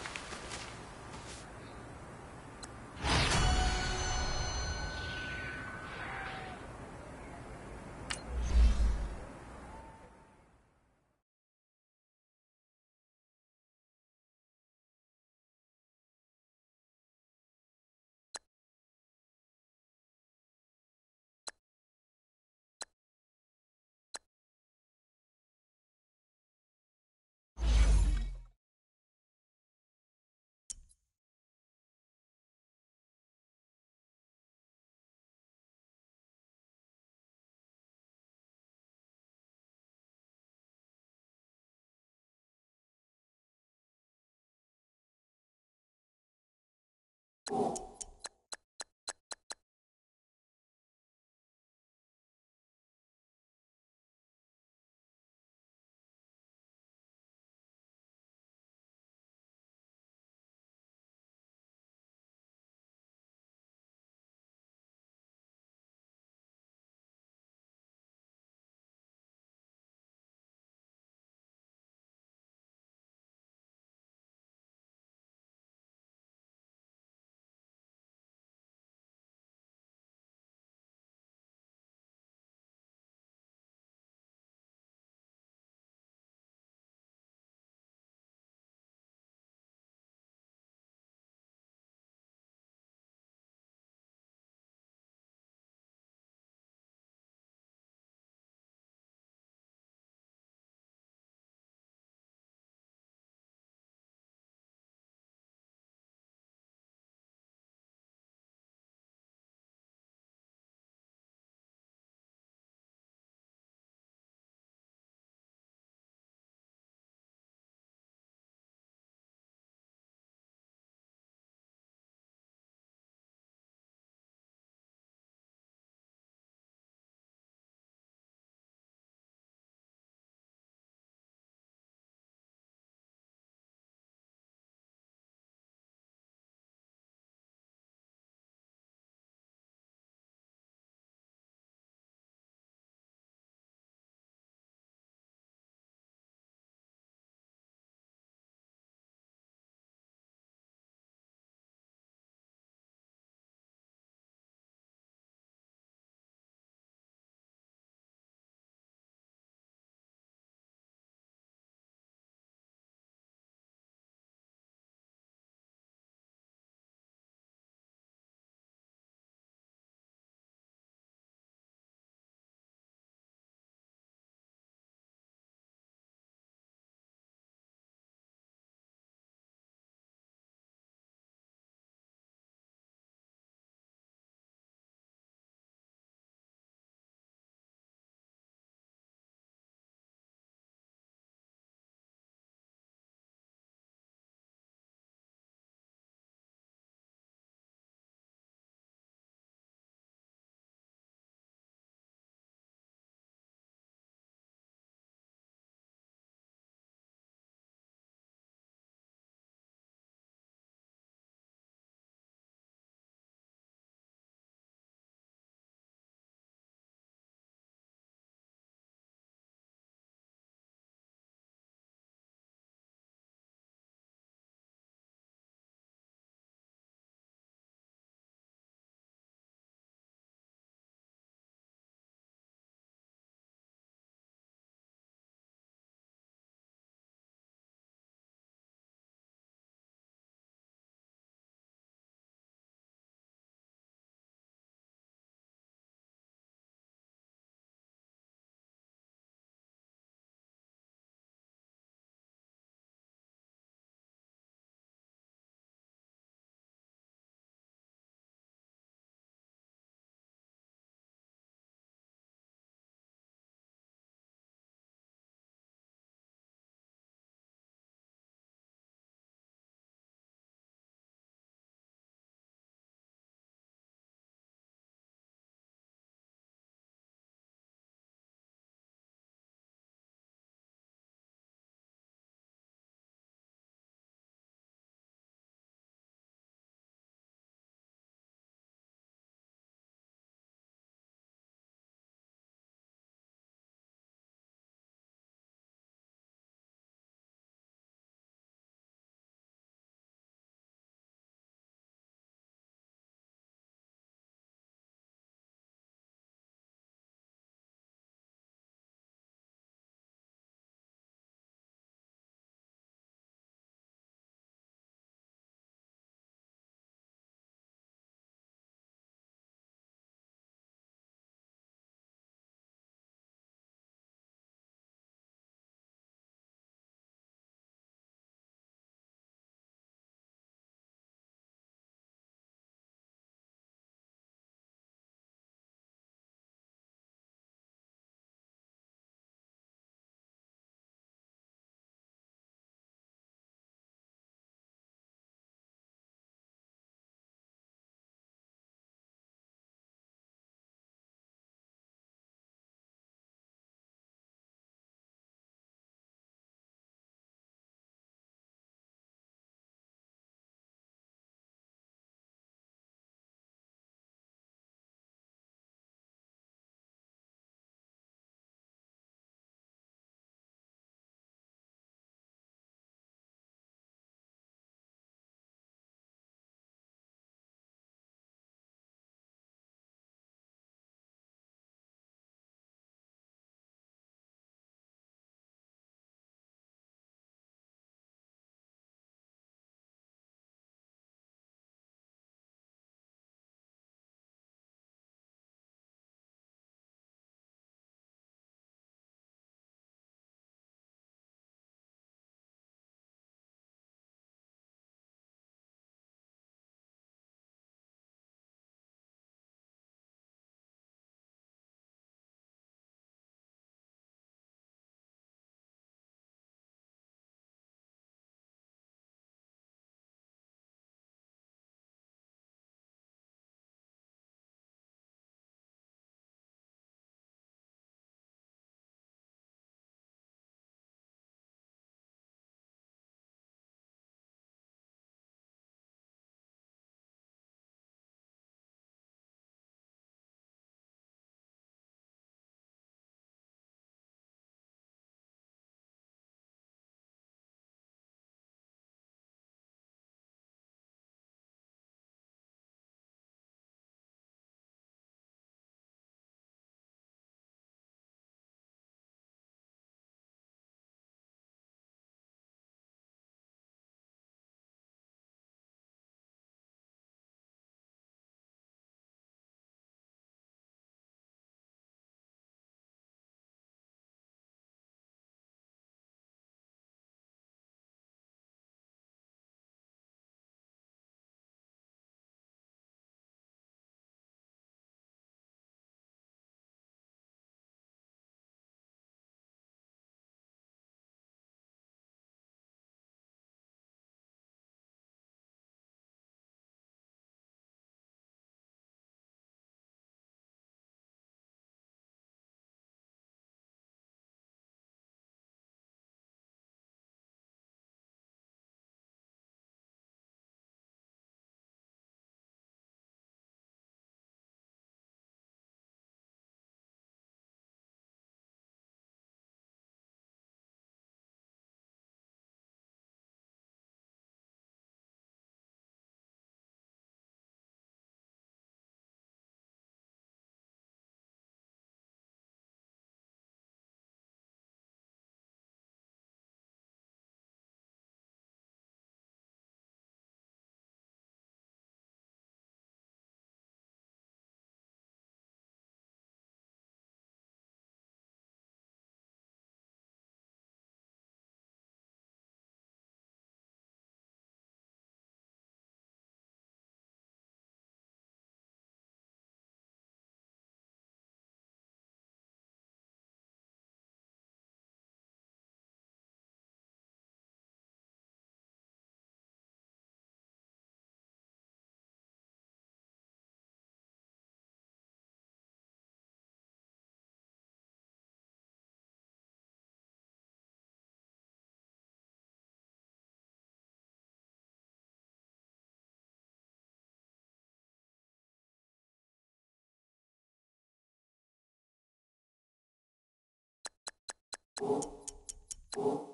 you.